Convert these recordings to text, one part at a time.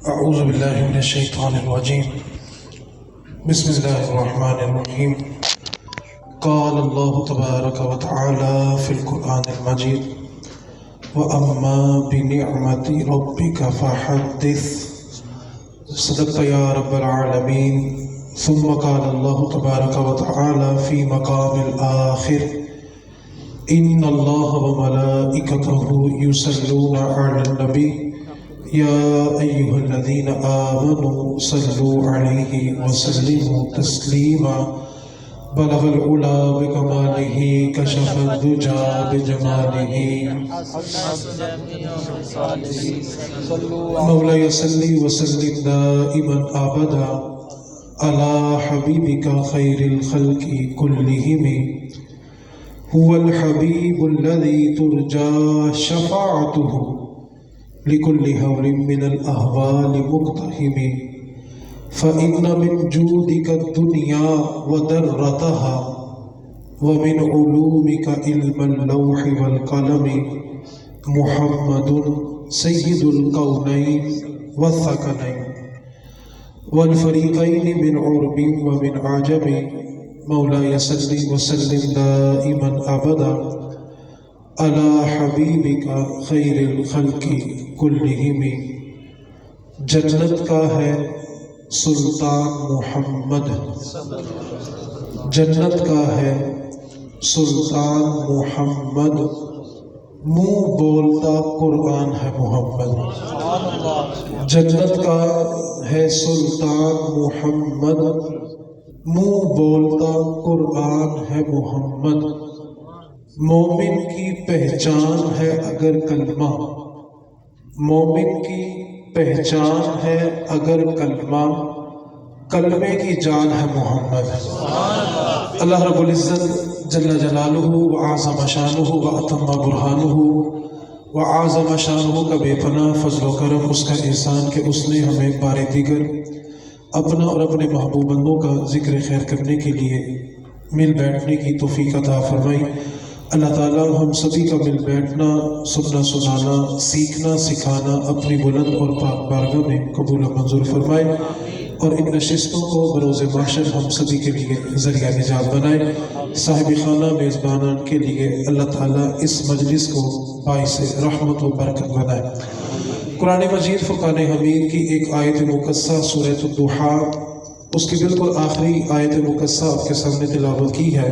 أعوذ بالله من الشيطان الرجيم. بسم الله الرحمن الرحيم. قال الله تبارك وتعالى في القرآن المجيد: وأما بنعمة ربك فحدث. صدقت يا رب العالمين. ثم قال الله تبارك وتعالى في مقام الآخر: إن الله وملائكته يصلون على النبي يا أيها الذين آمنوا صلوا عليه وسلموا تسليما. بلغ العلا بكماله كشف الدجى بجماله. مولاي صل وسلم دائما أبدا على حبيبك خير الخلق كلهم. هو الحبيب الذي ترجى شفاعته لكل هول من الأهوال مقتحم. فإن من جودك الدنيا ودرتها ومن علومك علم اللوح والقلم. محمد سيد الكونين والثقلين والفريقين من عرب ومن عجم. مولاي صل وسلم دائما أبدا على حبیبک خیر الخلق کلہم. جنت کا ہے سلطان محمد، جنت کا ہے سلطان محمد، منہ بولتا قرآن ہے محمد. جنت کا ہے سلطان محمد، منہ بولتا قرآن ہے محمد. مومن کی پہچان ہے اگر کلمہ، مومن کی پہچان ہے اگر کلمہ، کلمے کی جان ہے محمد. اللہ رب العزت جل جلالہ وعظم شانہ واتم برہانہ وعظم شانہ کا بے پناہ فضل و کرم، اس کا احسان کہ اس نے ہمیں بار دیگر اپنا اور اپنے محبوب بندوں کا ذکر خیر کرنے کے لیے مل بیٹھنے کی توفیق عطا فرمائی. اللہ تعالیٰ ہم سبھی کا مل بیٹھنا، سننا سنانا، سیکھنا سکھانا اپنی بلند اور پاک بارگاہ میں قبول و منظور فرمائے، اور ان نشستوں کو بروز محشر ہم سبھی کے لیے ذریعہ نجات بنائے. صاحب خانہ میزبانان کے لیے اللہ تعالیٰ اس مجلس کو باعث رحمت و برکت بنائے. قرآن مجید فرقان حمید کی ایک آیت مقدسہ سورۃ الضحیٰ، اس کی بالکل آخری آیت مقدسہ آپ کے سامنے تلاوت کی ہے.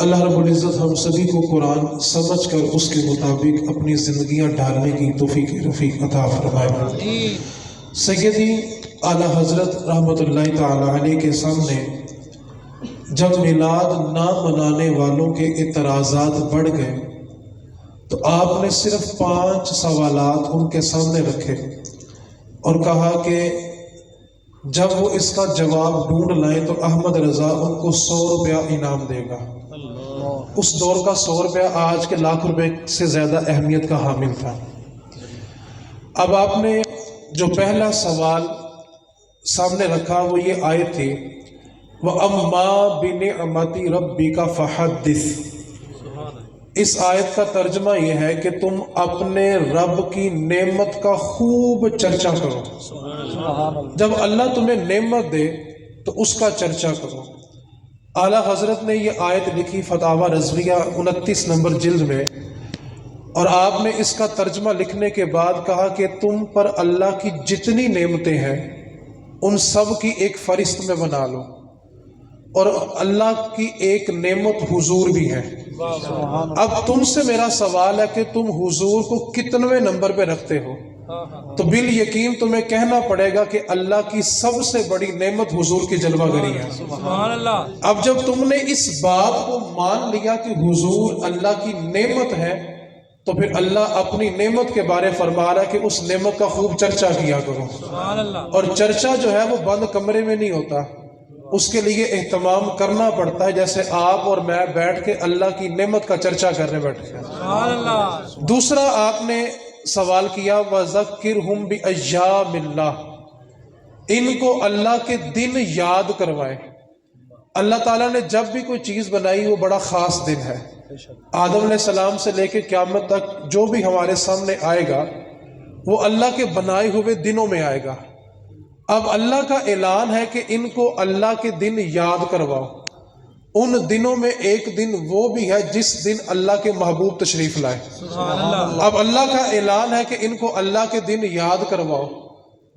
اللہ رب العزت ہم سبھی کو قرآن سمجھ کر اس کے مطابق اپنی زندگیاں ڈالنے کی توفیق رفیق عطا فرمائے. سیدی اعلیٰ حضرت رحمت اللہ تعالی علیہ کے سامنے جب میلاد نہ منانے والوں کے اعتراضات بڑھ گئے تو آپ نے صرف 5 سوالات ان کے سامنے رکھے اور کہا کہ جب وہ اس کا جواب ڈھونڈ لائیں تو احمد رضا ان کو 100 روپیہ انعام دے گا. اس دور کا 100 روپیہ آج کے لاکھ روپے سے زیادہ اہمیت کا حامل تھا. اب آپ نے جو پہلا سوال سامنے رکھا وہ یہ آیت تھی: وَأَمَّا بِنِعْمَةِ رَبِّكَ فَحَدِّثْ. اس آیت کا ترجمہ یہ ہے کہ تم اپنے رب کی نعمت کا خوب چرچا کرو. جب اللہ تمہیں نعمت دے تو اس کا چرچا کرو. اعلیٰ حضرت نے یہ آیت لکھی فتاوی رضویہ 29 نمبر جلد میں، اور آپ نے اس کا ترجمہ لکھنے کے بعد کہا کہ تم پر اللہ کی جتنی نعمتیں ہیں ان سب کی ایک فہرست میں بنا لو، اور اللہ کی ایک نعمت حضور بھی ہے. اب تم سے میرا سوال ہے کہ تم حضور کو کتنویں نمبر پہ رکھتے ہو؟ تو بال یقین تمہیں کہنا پڑے گا کہ اللہ کی سب سے بڑی نعمت حضور کی جلوہ گری ہے. اب جب تم نے اس بات کو مان لیا کہ حضور اللہ کی نعمت ہے تو پھر اللہ اپنی نعمت کے بارے فرما رہا ہے کہ اس نعمت کا خوب چرچا کیا کرو. اور چرچا جو ہے وہ بند کمرے میں نہیں ہوتا، اس کے لیے اہتمام کرنا پڑتا ہے، جیسے آپ اور میں بیٹھ کے اللہ کی نعمت کا چرچا کرنے بیٹھے ہیں. دوسرا آپ نے سوال کیا وَذَكِّرْهُمْ بِأَيَّامِ اللَّهِ. ان کو اللہ کے دن یاد کروائے. اللہ تعالیٰ نے جب بھی کوئی چیز بنائی وہ بڑا خاص دن ہے. آدم علیہ السلام سے لے کے قیامت تک جو بھی ہمارے سامنے آئے گا وہ اللہ کے بنائے ہوئے دنوں میں آئے گا۔ اب اللہ کا اعلان ہے کہ ان کو اللہ کے دن یاد کرواؤ۔ ان دنوں میں ایک دن وہ بھی ہے جس دن اللہ کے محبوب تشریف لائے۔ اب اللہ کا اعلان ہے کہ ان کو اللہ کے دن یاد کرواؤ،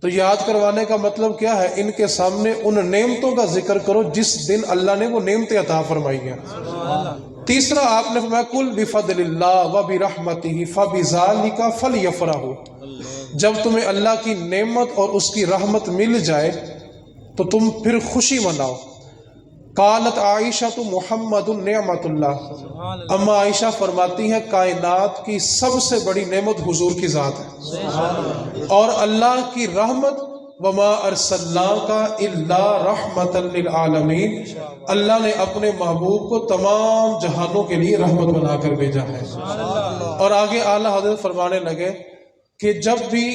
تو یاد کروانے کا مطلب کیا ہے؟ ان کے سامنے ان نعمتوں کا ذکر کرو جس دن اللہ نے وہ نعمتیں عطا فرمائی ہیں۔ تیسرا آپ نے فرمایا قل بفضل اللہ وبرحمتہ فبذالک فلیفرحوا، جب تمہیں اللہ کی نعمت اور اس کی رحمت مل جائے تو تم پھر خوشی مناؤ۔ قالت عائشہ محمد نعمت اللہ، اما عائشہ فرماتی ہیں کائنات کی سب سے بڑی نعمت حضور کی ذات ہے، اور اللہ کی رحمت وما ارسلناک الا رحمتا للعالمین، اللہ نے اپنے محبوب کو تمام جہانوں کے لیے رحمت بنا کر بھیجا ہے۔ اور آگے اعلیٰ حضرت فرمانے لگے کہ جب بھی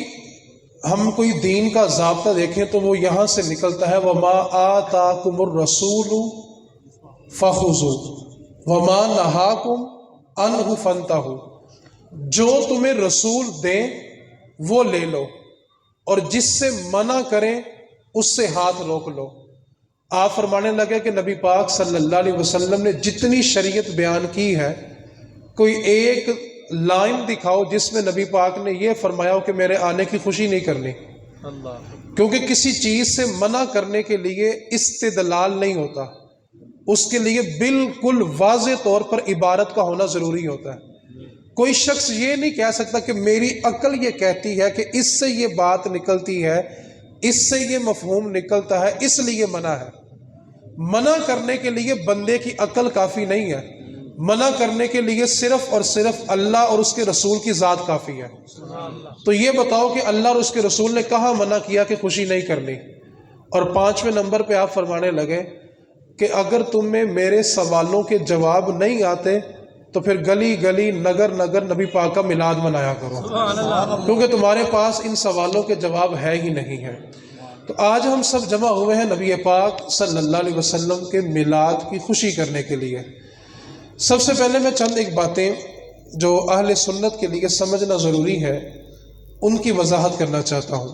ہم کوئی دین کا ضابطہ دیکھیں تو وہ یہاں سے نکلتا ہے وَمَا آتَاكُمُ الرَّسُولُ فَخُذُوهُ وَمَا نَهَاكُمْ عَنْهُ فَانْتَهُوا، جو تمہیں رسول دیں وہ لے لو اور جس سے منع کریں اس سے ہاتھ روک لو۔ آپ فرمانے لگے کہ نبی پاک صلی اللہ علیہ وسلم نے جتنی شریعت بیان کی ہے، کوئی ایک لائن دکھاؤ جس میں نبی پاک نے یہ فرمایا ہو کہ میرے آنے کی خوشی نہیں کرنی، کیونکہ کسی چیز سے منع کرنے کے لیے استدلال نہیں ہوتا، اس کے لیے بالکل واضح طور پر عبارت کا ہونا ضروری ہوتا ہے۔ کوئی شخص یہ نہیں کہہ سکتا کہ میری عقل یہ کہتی ہے کہ اس سے یہ بات نکلتی ہے، اس سے یہ مفہوم نکلتا ہے، اس لیے منع ہے۔ منع کرنے کے لیے بندے کی عقل کافی نہیں ہے، منع کرنے کے لیے صرف اور صرف اللہ اور اس کے رسول کی ذات کافی ہے۔ تو یہ بتاؤ کہ اللہ اور اس کے رسول نے کہاں منع کیا کہ خوشی نہیں کرنی؟ اور 5ویں نمبر پہ آپ فرمانے لگے کہ اگر تمہیں میرے سوالوں کے جواب نہیں آتے تو پھر گلی گلی نگر نگر نبی پاک کا میلاد منایا کرو، کیونکہ تمہارے پاس ان سوالوں کے جواب ہے ہی نہیں ہے۔ تو آج ہم سب جمع ہوئے ہیں نبی پاک صلی اللہ علیہ وسلم کے میلاد کی خوشی کرنے کے لیے۔ سب سے پہلے میں چند ایک باتیں جو اہل سنت کے لیے سمجھنا ضروری ہے ان کی وضاحت کرنا چاہتا ہوں۔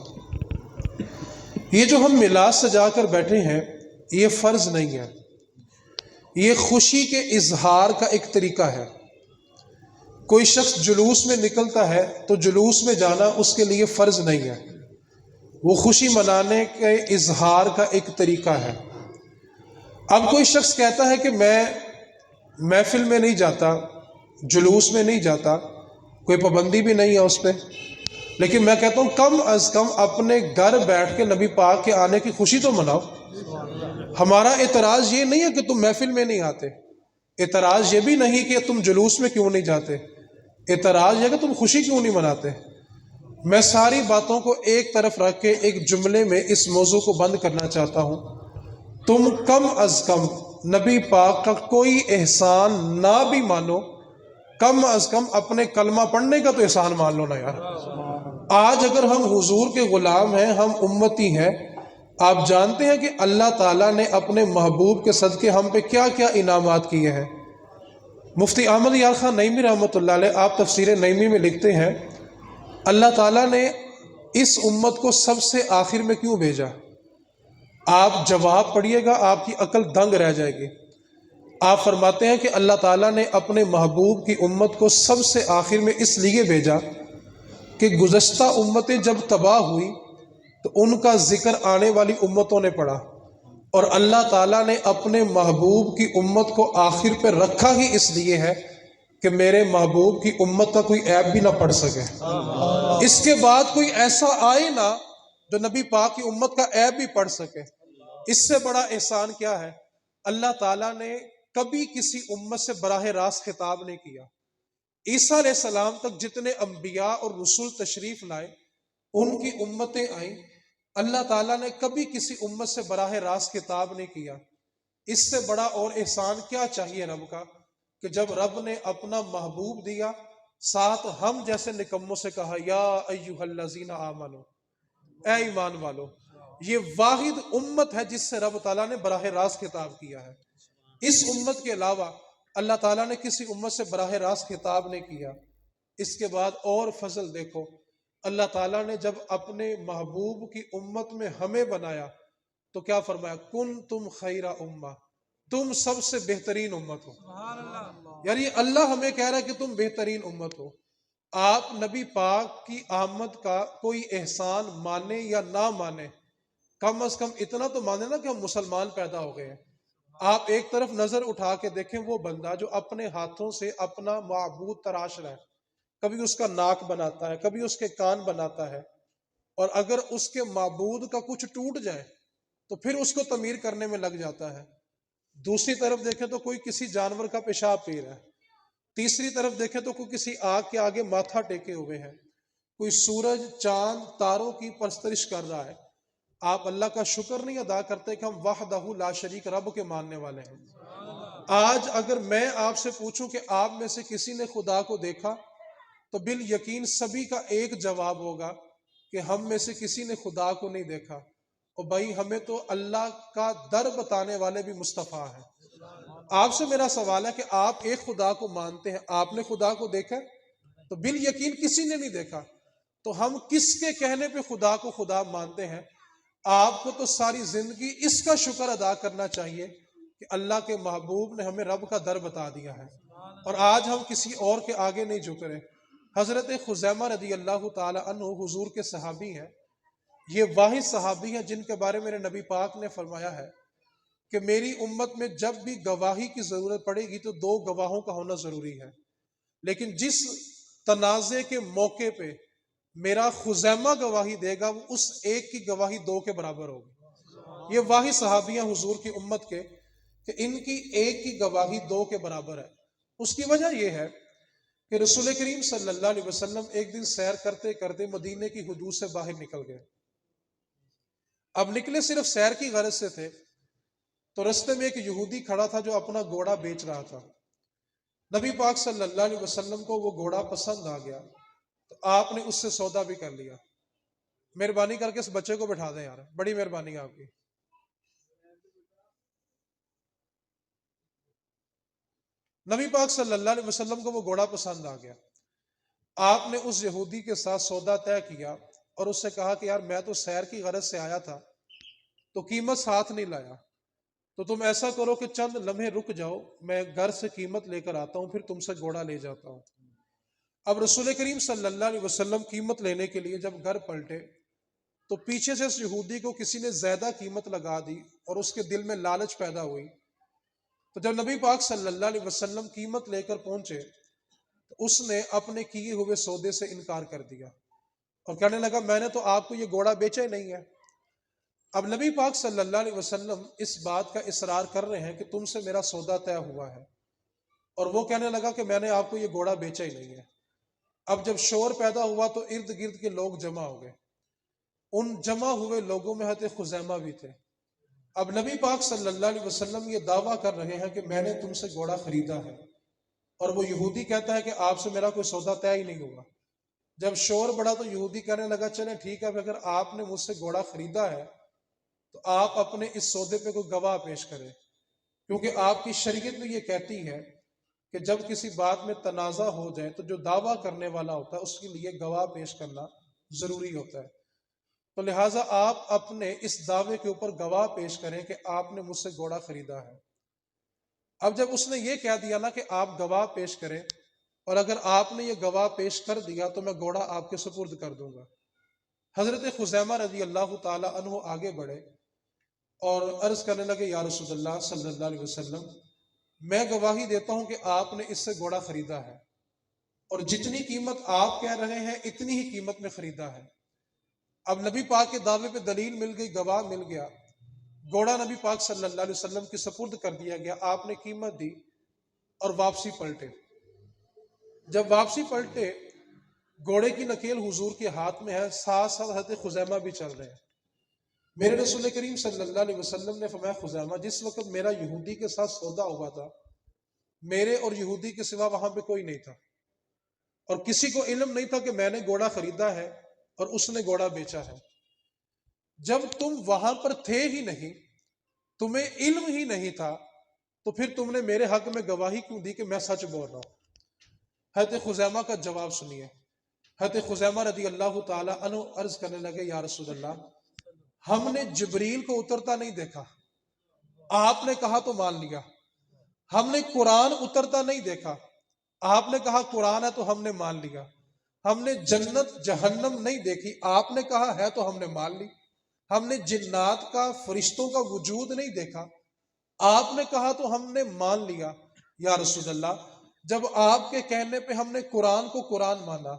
یہ جو ہم میلاد سجا کر بیٹھے ہیں یہ فرض نہیں ہے، یہ خوشی کے اظہار کا ایک طریقہ ہے۔ کوئی شخص جلوس میں نکلتا ہے تو جلوس میں جانا اس کے لیے فرض نہیں ہے، وہ خوشی منانے کے اظہار کا ایک طریقہ ہے۔ اب کوئی شخص کہتا ہے کہ میں محفل میں نہیں جاتا، جلوس میں نہیں جاتا، کوئی پابندی بھی نہیں ہے اس پہ، لیکن میں کہتا ہوں کم از کم اپنے گھر بیٹھ کے نبی پاک کے آنے کی خوشی تو مناؤ۔ ہمارا اعتراض یہ نہیں ہے کہ تم محفل میں نہیں آتے، اعتراض یہ بھی نہیں کہ تم جلوس میں کیوں نہیں جاتے، اعتراض یہ کہ تم خوشی کیوں نہیں مناتے۔ میں ساری باتوں کو ایک طرف رکھ کے ایک جملے میں اس موضوع کو بند کرنا چاہتا ہوں۔ تم کم از کم نبی پاک کا کوئی احسان نہ بھی مانو، کم از کم اپنے کلمہ پڑھنے کا تو احسان مان لو نا یار۔ آج اگر ہم حضور کے غلام ہیں، ہم امتی ہیں، آپ جانتے ہیں کہ اللہ تعالیٰ نے اپنے محبوب کے صدقے ہم پہ کیا کیا انعامات کیے ہیں۔ مفتی احمد یار خان نعیمی رحمۃ اللہ علیہ آپ تفسیر نعیمی میں لکھتے ہیں اللہ تعالیٰ نے اس امت کو سب سے آخر میں کیوں بھیجا؟ آپ جواب پڑھیے گا، آپ کی عقل دنگ رہ جائے گی۔ آپ فرماتے ہیں کہ اللہ تعالیٰ نے اپنے محبوب کی امت کو سب سے آخر میں اس لیے بھیجا کہ گزشتہ امتیں جب تباہ ہوئی تو ان کا ذکر آنے والی امتوں نے پڑھا، اور اللہ تعالیٰ نے اپنے محبوب کی امت کو آخر پہ رکھا ہی اس لیے ہے کہ میرے محبوب کی امت کا کوئی عیب بھی نہ پڑھ سکے، اس کے بعد کوئی ایسا آئے نہ جو نبی پاک کی امت کا عیب بھی پڑھ سکے۔ اس سے بڑا احسان کیا ہے؟ اللہ تعالیٰ نے کبھی کسی امت سے براہ راست خطاب نہیں کیا۔ عیسیٰ علیہ السلام تک جتنے انبیاء اور رسول تشریف لائے، ان کی امتیں آئیں، اللہ تعالیٰ نے کبھی کسی امت سے براہ راست خطاب نہیں کیا۔ اس سے بڑا اور احسان کیا چاہیے رب کا کہ جب رب نے اپنا محبوب دیا، ساتھ ہم جیسے نکموں سے کہا یا ایھا الذین آمنو، اے ایمان والو۔ یہ واحد امت ہے جس سے رب تعالیٰ نے براہ راست خطاب کیا ہے۔ اس امت کے علاوہ اللہ تعالیٰ نے کسی امت سے براہ راست خطاب نہیں کیا۔ اس کے بعد اور فضل دیکھو اللہ تعالیٰ نے جب اپنے محبوب کی امت میں ہمیں بنایا تو کیا فرمایا؟ کن تم خیرہ امہ، تم سب سے بہترین امت ہو۔ یعنی اللہ ہمیں کہہ رہا ہے کہ تم بہترین امت ہو۔ آپ نبی پاک کی آمد کا کوئی احسان مانے یا نہ مانے، کم از کم اتنا تو مانے نا کہ ہم مسلمان پیدا ہو گئے ہیں۔ آپ ایک طرف نظر اٹھا کے دیکھیں، وہ بندہ جو اپنے ہاتھوں سے اپنا معبود تراش رہا ہے، کبھی اس کا ناک بناتا ہے، کبھی اس کے کان بناتا ہے، اور اگر اس کے معبود کا کچھ ٹوٹ جائے تو پھر اس کو تعمیر کرنے میں لگ جاتا ہے۔ دوسری طرف دیکھیں تو کوئی کسی جانور کا پیشاب پی رہا ہے، تیسری طرف دیکھیں تو کوئی کسی آگ کے آگے ماتھا ٹیکے ہوئے ہے، کوئی سورج چاند تاروں کی پرستش کر رہا ہے۔ آپ اللہ کا شکر نہیں ادا کرتے کہ ہم وحدہ لا شریک رب کے ماننے والے ہیں۔ آج اگر میں آپ سے پوچھوں کہ آپ میں سے کسی نے خدا کو دیکھا تو بال یقین سبھی کا ایک جواب ہوگا کہ ہم میں سے کسی نے خدا کو نہیں دیکھا۔ اور بھائی ہمیں تو اللہ کا در بتانے والے بھی مصطفیٰ ہیں۔ آپ سے میرا سوال ہے کہ آپ ایک خدا کو مانتے ہیں، آپ نے خدا کو دیکھا؟ تو بال یقین کسی نے نہیں دیکھا، تو ہم کس کے کہنے پہ خدا کو خدا مانتے ہیں؟ آپ کو تو ساری زندگی اس کا شکر ادا کرنا چاہیے کہ اللہ کے محبوب نے ہمیں رب کا در بتا دیا ہے، اور آج ہم کسی اور کے آگے نہیں جھک رہے۔ حضرت خزیمہ رضی اللہ تعالی عنہ حضور کے صحابی ہیں، یہ واحد صحابی ہیں جن کے بارے میں میرے نبی پاک نے فرمایا ہے کہ میری امت میں جب بھی گواہی کی ضرورت پڑے گی تو دو گواہوں کا ہونا ضروری ہے، لیکن جس تنازع کے موقع پہ میرا خزیمہ گواہی دے گا وہ اس ایک کی گواہی دو کے برابر ہوگی۔ یہ واحد صحابیاں حضور کی امت کے کہ ان کی ایک کی گواہی دو کے برابر ہے۔ اس کی وجہ یہ ہے کہ رسول کریم صلی اللہ علیہ وسلم ایک دن سیر کرتے کرتے مدینے کی حدود سے باہر نکل گئے۔ اب نکلے صرف سیر کی غرض سے تھے، تو رستے میں ایک یہودی کھڑا تھا جو اپنا گھوڑا بیچ رہا تھا۔ نبی پاک صلی اللہ علیہ وسلم کو وہ گھوڑا پسند آ گیا تو آپ نے اس سے سودا بھی کر لیا۔ مہربانی کر کے اس بچے کو بٹھا دیں یار، بڑی مہربانی ہے آپ کی۔ نبی پاک صلی اللہ علیہ وسلم کو وہ گھوڑا پسند آ گیا، آپ نے اس یہودی کے ساتھ سودا طے کیا اور اس سے کہا کہ یار میں تو سیر کی غرض سے آیا تھا تو قیمت ساتھ نہیں لایا، تو تم ایسا کرو کہ چند لمحے رک جاؤ، میں گھر سے قیمت لے کر آتا ہوں، پھر تم سے گھوڑا لے جاتا ہوں۔ اب رسول کریم صلی اللہ علیہ وسلم قیمت لینے کے لیے جب گھر پلٹے تو پیچھے سے اس یہودی کو کسی نے زیادہ قیمت لگا دی اور اس کے دل میں لالچ پیدا ہوئی۔ تو جب نبی پاک صلی اللہ علیہ وسلم قیمت لے کر پہنچے تو اس نے اپنے کیے ہوئے سودے سے انکار کر دیا اور کہنے لگا میں نے تو آپ کو یہ گھوڑا بیچا ہی نہیں ہے۔ اب نبی پاک صلی اللہ علیہ وسلم اس بات کا اصرار کر رہے ہیں کہ تم سے میرا سودا طے ہوا ہے، اور وہ کہنے لگا کہ میں نے آپ کو یہ گھوڑا بیچا ہی نہیں ہے۔ اب جب شور پیدا ہوا تو ارد گرد کے لوگ جمع ہو گئے، ان جمع ہوئے لوگوں میں حضرت خزیمہ بھی تھے۔ اب نبی پاک صلی اللہ علیہ وسلم یہ دعویٰ کر رہے ہیں کہ میں نے تم سے گھوڑا خریدا ہے، اور وہ یہودی کہتا ہے کہ آپ سے میرا کوئی سودا طے ہی نہیں ہوا۔ جب شور بڑھا تو یہودی کہنے لگا چلیں ٹھیک ہے، اگر آپ نے مجھ سے گھوڑا خریدا ہے تو آپ اپنے اس سودے پہ کوئی گواہ پیش کریں، کیونکہ آپ کی شریعت میں یہ کہتی ہے کہ جب کسی بات میں تنازع ہو جائے تو جو دعویٰ کرنے والا ہوتا ہے اس کے لیے گواہ پیش کرنا ضروری ہوتا ہے، تو لہٰذا آپ اپنے اس دعوے کے اوپر گواہ پیش کریں کہ آپ نے مجھ سے گھوڑا خریدا ہے۔ اب جب اس نے یہ کہہ دیا نا کہ آپ گواہ پیش کریں، اور اگر آپ نے یہ گواہ پیش کر دیا تو میں گھوڑا آپ کے سپرد کر دوں گا۔ حضرت خزیمہ رضی اللہ تعالی عنہ آگے بڑھے اور عرض کرنے لگے یا رسول اللہ صلی اللہ علیہ وسلم، میں گواہی دیتا ہوں کہ آپ نے اس سے گھوڑا خریدا ہے، اور جتنی قیمت آپ کہہ رہے ہیں اتنی ہی قیمت میں خریدا ہے۔ اب نبی پاک کے دعوے پہ دلیل مل گئی، گواہ مل گیا، گھوڑا نبی پاک صلی اللہ علیہ وسلم کی سپرد کر دیا گیا، آپ نے قیمت دی اور واپسی پلٹے۔ جب واپسی پلٹے گھوڑے کی نکیل حضور کے ہاتھ میں ہے، ساتھ ساتھ حضرت خزیمہ بھی چل رہے ہیں۔ میرے رسول کریم صلی اللہ علیہ وسلم نے فرمایا خزیمہ جس وقت میرا یہودی کے ساتھ سودا ہوا تھا میرے اور یہودی کے سوا وہاں پہ کوئی نہیں تھا، اور کسی کو علم نہیں تھا کہ میں نے گھوڑا خریدا ہے اور اس نے گھوڑا بیچا ہے۔ جب تم وہاں پر تھے ہی نہیں، تمہیں علم ہی نہیں تھا، تو پھر تم نے میرے حق میں گواہی کیوں دی کہ میں سچ بول رہا ہوں؟ حضرت خزیمہ کا جواب سنیے، حضرت خزیمہ رضی اللہ تعالی عنہ عرض کرنے لگے یا رسول اللہ ہم نے جبریل کو اترتا نہیں دیکھا، آپ نے کہا تو مان لیا۔ ہم نے قرآن اترتا نہیں دیکھا، آپ نے کہا قرآن ہے تو ہم نے مان لیا۔ ہم نے جنت جہنم نہیں دیکھی، آپ نے کہا ہے تو ہم نے مان لی۔ ہم نے جنات کا فرشتوں کا وجود نہیں دیکھا، آپ نے کہا تو ہم نے مان لیا۔ یا رسول اللہ جب آپ کے کہنے پہ ہم نے قرآن کو قرآن مانا،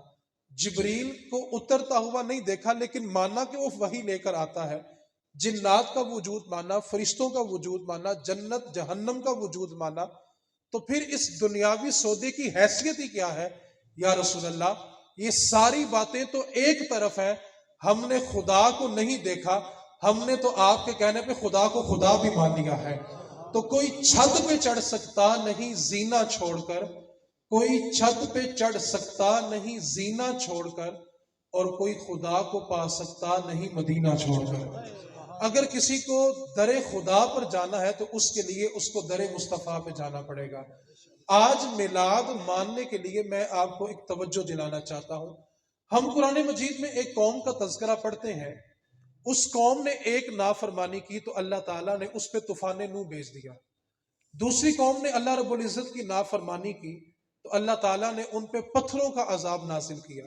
جبریل کو اترتا ہوا نہیں دیکھا لیکن مانا کہ وہ وحی لے کر آتا ہے، جنات کا وجود مانا، فرشتوں کا وجود مانا، جنت جہنم کا وجود مانا، تو پھر اس دنیاوی سودے کی حیثیت ہی کیا ہے؟ یا رسول اللہ یہ ساری باتیں تو ایک طرف ہیں، ہم نے خدا کو نہیں دیکھا، ہم نے تو آپ کے کہنے پہ خدا کو خدا بھی مان لیا ہے۔ تو کوئی چھت پہ چڑھ سکتا نہیں زینہ چھوڑ کر، کوئی چھت پہ چڑھ سکتا نہیں زینہ چھوڑ کر، اور کوئی خدا کو پا سکتا نہیں مدینہ چھوڑ کر۔ اگر کسی کو در خدا پر جانا ہے تو اس کے لیے اس کو در مصطفیٰ پہ جانا پڑے گا۔ آج میلاد ماننے کے لیے میں آپ کو ایک توجہ دلانا چاہتا ہوں۔ ہم قرآن مجید میں ایک قوم کا تذکرہ پڑھتے ہیں، اس قوم نے ایک نافرمانی کی تو اللہ تعالیٰ نے اس پہ طوفان نوح بھیج دیا۔ دوسری قوم نے اللہ رب العزت کی نافرمانی کی تو اللہ تعالیٰ نے ان پہ پتھروں کا عذاب نازل کیا۔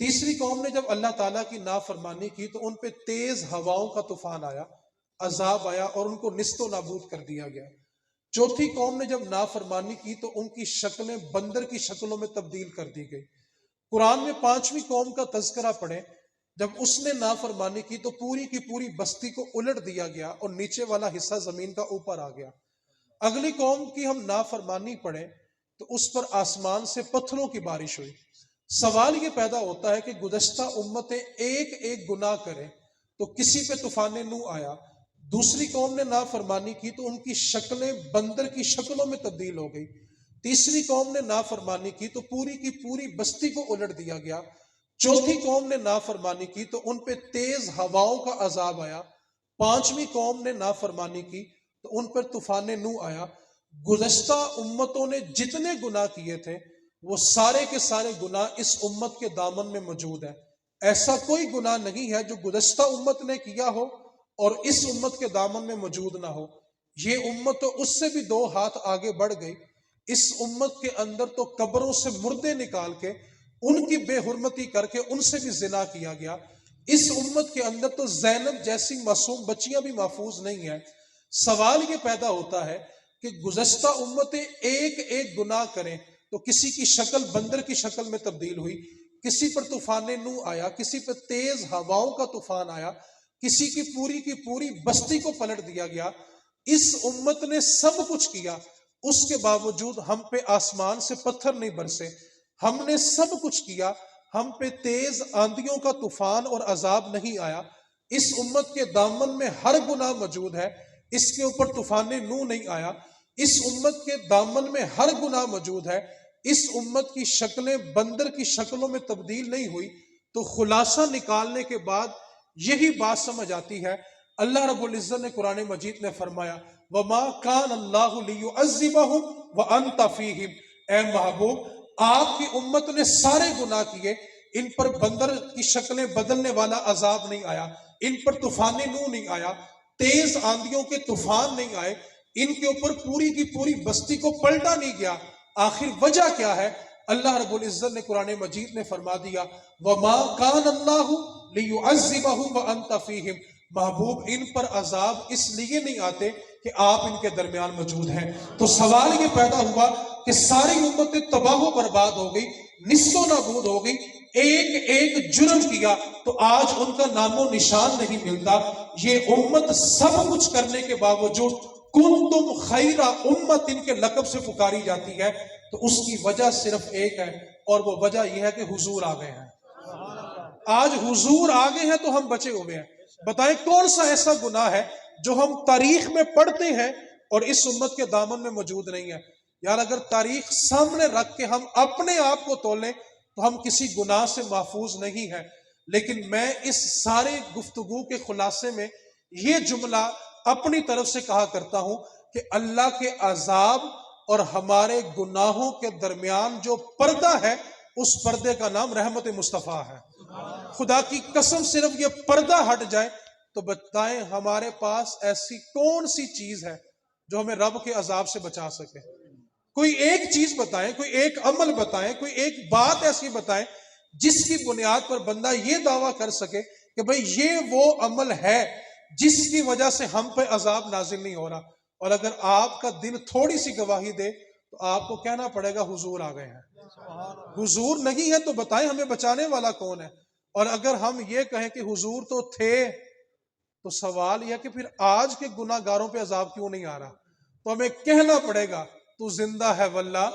تیسری قوم نے جب اللہ تعالیٰ کی نافرمانی کی تو ان پہ تیز ہواؤں کا طوفان آیا، عذاب آیا اور ان کو نیست و نابود کر دیا گیا۔ چوتھی قوم نے جب نافرمانی کی تو ان کی شکلیں بندر کی شکلوں میں تبدیل کر دی گئی۔ قرآن میں پانچویں قوم کا تذکرہ پڑھیں، جب اس نے نافرمانی کی تو پوری کی پوری بستی کو الٹ دیا گیا اور نیچے والا حصہ زمین کا اوپر آ گیا۔ اگلی قوم کی ہم نافرمانی پڑھیں تو اس پر آسمان سے پتھروں کی بارش ہوئی۔ سوال یہ پیدا ہوتا ہے کہ گزشتہ امتیں ایک ایک گناہ کریں تو کسی پہ طوفان نوح آیا، دوسری قوم نے نافرمانی کی تو ان کی شکلیں بندر کی شکلوں میں تبدیل ہو گئی، تیسری قوم نے نافرمانی کی تو پوری کی پوری بستی کو الٹ دیا گیا، چوتھی قوم نے نافرمانی کی تو ان پہ تیز ہواؤں کا عذاب آیا، پانچویں قوم نے نافرمانی کی تو ان پر طوفان نوح آیا۔ گزشتہ امتوں نے جتنے گناہ کیے تھے وہ سارے کے سارے گناہ اس امت کے دامن میں موجود ہے۔ ایسا کوئی گناہ نہیں ہے جو گزشتہ امت نے کیا ہو اور اس امت کے دامن میں موجود نہ ہو۔ یہ امت تو اس سے بھی 2 ہاتھ آگے بڑھ گئی۔ اس امت کے اندر تو قبروں سے مردے نکال کے ان کی بے حرمتی کر کے ان سے بھی زنا کیا گیا۔ اس امت کے اندر تو زینب جیسی معصوم بچیاں بھی محفوظ نہیں ہیں۔ سوال یہ پیدا ہوتا ہے کہ گزشتہ امتیں ایک ایک گناہ کریں تو کسی کی شکل بندر کی شکل میں تبدیل ہوئی، کسی پر طوفان نوح آیا، کسی پر تیز ہواؤں کا طوفان آیا، کسی کی پوری بستی کو پلٹ دیا گیا۔ اس امت نے سب کچھ کیا، اس کے باوجود ہم پہ آسمان سے پتھر نہیں برسے۔ ہم نے سب کچھ کیا، ہم پہ تیز آندھیوں کا طوفان اور عذاب نہیں آیا۔ اس امت کے دامن میں ہر گناہ موجود ہے، اس کے اوپر طوفان نوح نہیں آیا۔ اس امت کے دامن میں ہر گناہ موجود ہے، اس امت کی شکلیں بندر کی شکلوں میں تبدیل نہیں ہوئی۔ تو خلاصہ نکالنے کے بعد یہی بات سمجھ آتی ہے، اللہ رب العزت نے قرآن مجید میں فرمایا وَمَا كَانَ اللَّهُ لِيُعَذِّبَهُمْ وَأَنْتَ فِيهِمْ۔ اے محبوب آپ کی امت نے سارے گناہ کیے، ان پر بندر کی شکلیں بدلنے والا عذاب نہیں آیا، ان پر طوفان نوح نہیں آیا، تیز آندھیوں کے طوفان نہیں آئے، ان کے اوپر پوری کی پوری بستی کو پلٹا نہیں گیا۔ آخر وجہ کیا ہے؟ اللہ رب العزت نے قرآن مجید میں فرما دیا وَمَا كَانَ اللَّهُ لِيُعَذِّبَهُمْ وَأَنْتَ فِيهِمْ۔ محبوب ان پر عذاب اس لیے نہیں آتے کہ آپ ان کے درمیان موجود ہیں۔ تو سوال یہ پیدا ہوا کہ ساری امتیں تباہ و برباد ہو گئی، نیست و نابود ہو گئی، ایک ایک جرم کیا تو آج ان کا نام و نشان نہیں ملتا۔ یہ امت سب کچھ کرنے کے باوجود کنتم خیر امت ان کے لقب سے پکاری جاتی ہے، تو اس کی وجہ صرف ایک ہے اور وہ وجہ یہ ہے کہ حضور آ گئے ہیں۔ آج حضور آ گئے ہیں تو ہم بچے ہوئے ہیں۔ بتائیں کون سا ایسا گناہ ہے جو ہم تاریخ میں پڑھتے ہیں اور اس امت کے دامن میں موجود نہیں ہے؟ یار اگر تاریخ سامنے رکھ کے ہم اپنے آپ کو تولیں تو ہم کسی گناہ سے محفوظ نہیں ہیں۔ لیکن میں اس سارے گفتگو کے خلاصے میں یہ جملہ اپنی طرف سے کہا کرتا ہوں کہ اللہ کے عذاب اور ہمارے گناہوں کے درمیان جو پردہ ہے اس پردے کا نام رحمت مصطفیٰ ہے. خدا کی قسم صرف یہ پردہ ہٹ جائے تو بتائیں ہمارے پاس ایسی کون سی چیز ہے جو ہمیں رب کے عذاب سے بچا سکے؟ کوئی ایک چیز بتائیں، کوئی ایک عمل بتائیں، کوئی ایک بات ایسی بتائیں جس کی بنیاد پر بندہ یہ دعویٰ کر سکے کہ بھئی یہ وہ عمل ہے جس کی وجہ سے ہم پہ عذاب نازل نہیں ہو رہا. اور اگر آپ کا دل تھوڑی سی گواہی دے تو آپ کو کہنا پڑے گا حضور آ گئے ہیں. حضور نہیں ہے تو بتائیں ہمیں بچانے والا کون ہے؟ اور اگر ہم یہ کہیں کہ حضور تو تھے تو سوال یہ کہ پھر آج کے گناہ گاروں پہ عذاب کیوں نہیں آ رہا؟ تو ہمیں کہنا پڑے گا تو زندہ ہے واللہ،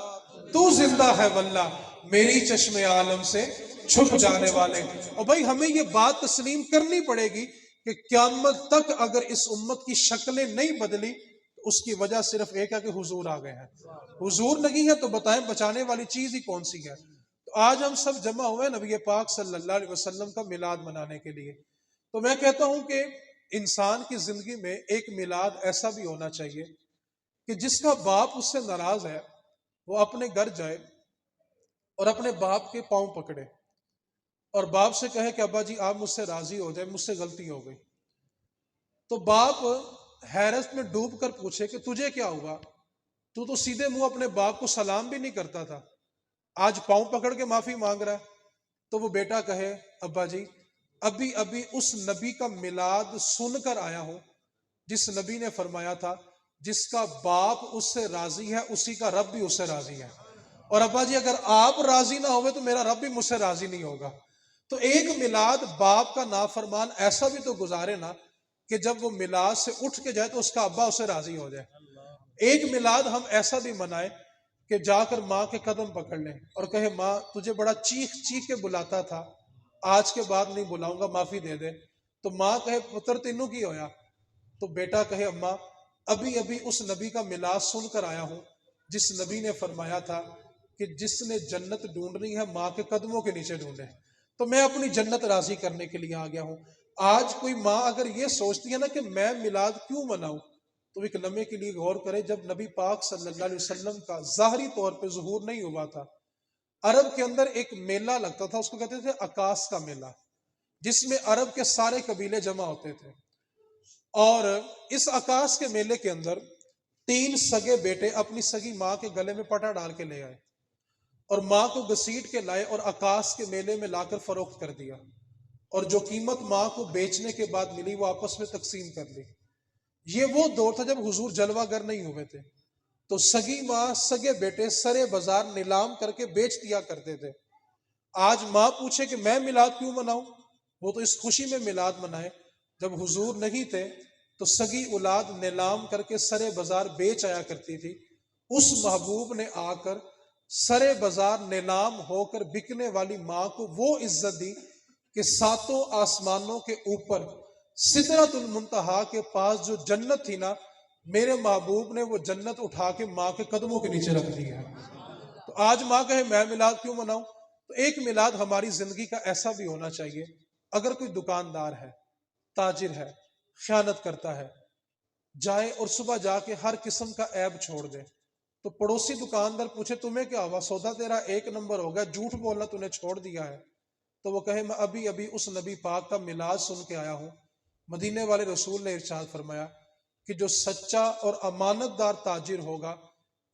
تو زندہ ہے واللہ، میری چشم عالم سے چھپ جانے والے. اور بھائی ہمیں یہ بات تسلیم کرنی پڑے گی کہ قیامت تک اگر اس امت کی شکلیں نہیں بدلی تو اس کی وجہ صرف ایک ہے کہ حضور آ گئے ہیں. حضور نہیں ہے تو بتائیں بچانے والی چیز ہی کون سی ہے؟ تو آج ہم سب جمع ہوئے نبی پاک صلی اللہ علیہ وسلم کا میلاد منانے کے لیے. تو میں کہتا ہوں کہ انسان کی زندگی میں ایک میلاد ایسا بھی ہونا چاہیے کہ جس کا باپ اس سے ناراض ہے وہ اپنے گھر جائے اور اپنے باپ کے پاؤں پکڑے اور باپ سے کہے کہ ابا جی آپ مجھ سے راضی ہو جائے، مجھ سے غلطی ہو گئی. تو باپ حیرت میں ڈوب کر پوچھے کہ تجھے کیا ہوا؟ تو سیدھے منہ اپنے باپ کو سلام بھی نہیں کرتا تھا، آج پاؤں پکڑ کے معافی مانگ رہا ہے. تو وہ بیٹا کہے ابا جی ابھی ابھی اس نبی کا میلاد سن کر آیا ہوں جس نبی نے فرمایا تھا جس کا باپ اس سے راضی ہے اسی کا رب بھی اس سے راضی ہے. اور ابا جی اگر آپ راضی نہ ہوئے تو میرا رب بھی مجھ سے راضی نہیں ہوگا. تو ایک میلاد باپ کا نافرمان ایسا بھی تو گزارے نا کہ جب وہ میلاد سے اٹھ کے جائے تو اس کا ابا اسے راضی ہو جائے. ایک میلاد ہم ایسا بھی منائے کہ جا کر ماں کے قدم پکڑ لیں اور کہے ماں تجھے بڑا چیخ چیخ کے بلاتا تھا، آج کے بعد نہیں بلاؤں گا، معافی دے دے. تو ماں کہے پتر تینوں کی ہویا؟ تو بیٹا کہے اماں ابھی ابھی اس نبی کا میلاد سن کر آیا ہوں جس نبی نے فرمایا تھا کہ جس نے جنت ڈھونڈنی ہے ماں کے قدموں کے نیچے ڈھونڈے. تو میں اپنی جنت راضی کرنے کے لیے آ گیا ہوں. آج کوئی ماں اگر یہ سوچتی ہے نا کہ میں میلاد کیوں مناؤں تو ایک لمحے کے لیے غور کرے. جب نبی پاک صلی اللہ علیہ وسلم کا ظاہری طور پہ ظہور نہیں ہوا تھا، عرب کے اندر ایک میلہ لگتا تھا، اس کو کہتے تھے عکاس کا میلہ، جس میں عرب کے سارے قبیلے جمع ہوتے تھے. اور اس عکاس کے میلے کے اندر 3 سگے بیٹے اپنی سگی ماں کے گلے میں پٹا ڈال کے لے آئے اور ماں کو گھسیٹ کے لائے اور عکاس کے میلے میں لا کر فروخت کر دیا. اور جو قیمت ماں کو بیچنے کے بعد ملی وہ آپس میں تقسیم کر لی. یہ وہ دور تھا جب حضور جلوہ گر نہیں ہوئے تھے. تو سگی ماں سگے بیٹے سرے بازار نیلام کر کے بیچ دیا کرتے تھے. آج ماں پوچھے کہ میں میلاد کیوں مناؤں؟ وہ تو اس خوشی میں میلاد منائے جب حضور نہیں تھے تو سگی اولاد نیلام کر کے سرے بازار بیچ آیا کرتی تھی. اس محبوب نے آ کر سرے بازار نیلام ہو کر بکنے والی ماں کو وہ عزت دی کہ 7 آسمانوں کے اوپر سدرۃ المنتہا کے پاس جو جنت تھی نا، میرے محبوب نے وہ جنت اٹھا کے ماں کے قدموں کے نیچے رکھ دی ہے. تو آج ماں کہے میں میلاد کیوں مناؤں؟ تو ایک میلاد ہماری زندگی کا ایسا بھی ہونا چاہیے. اگر کوئی دکاندار ہے، تاجر ہے، خیانت کرتا ہے، جائے اور صبح جا کے ہر قسم کا عیب چھوڑ دے. تو پڑوسی دکاندار پوچھے تمہیں کیا ہوا؟ سودا تیرا 1 نمبر ہو گیا، جھوٹ بولنا تو نے چھوڑ دیا ہے. تو وہ کہے میں ابھی ابھی اس نبی پاک کا میلاد سن کے آیا ہوں. مدینے والے رسول نے ارشاد فرمایا کہ جو سچا اور امانت دار تاجر ہوگا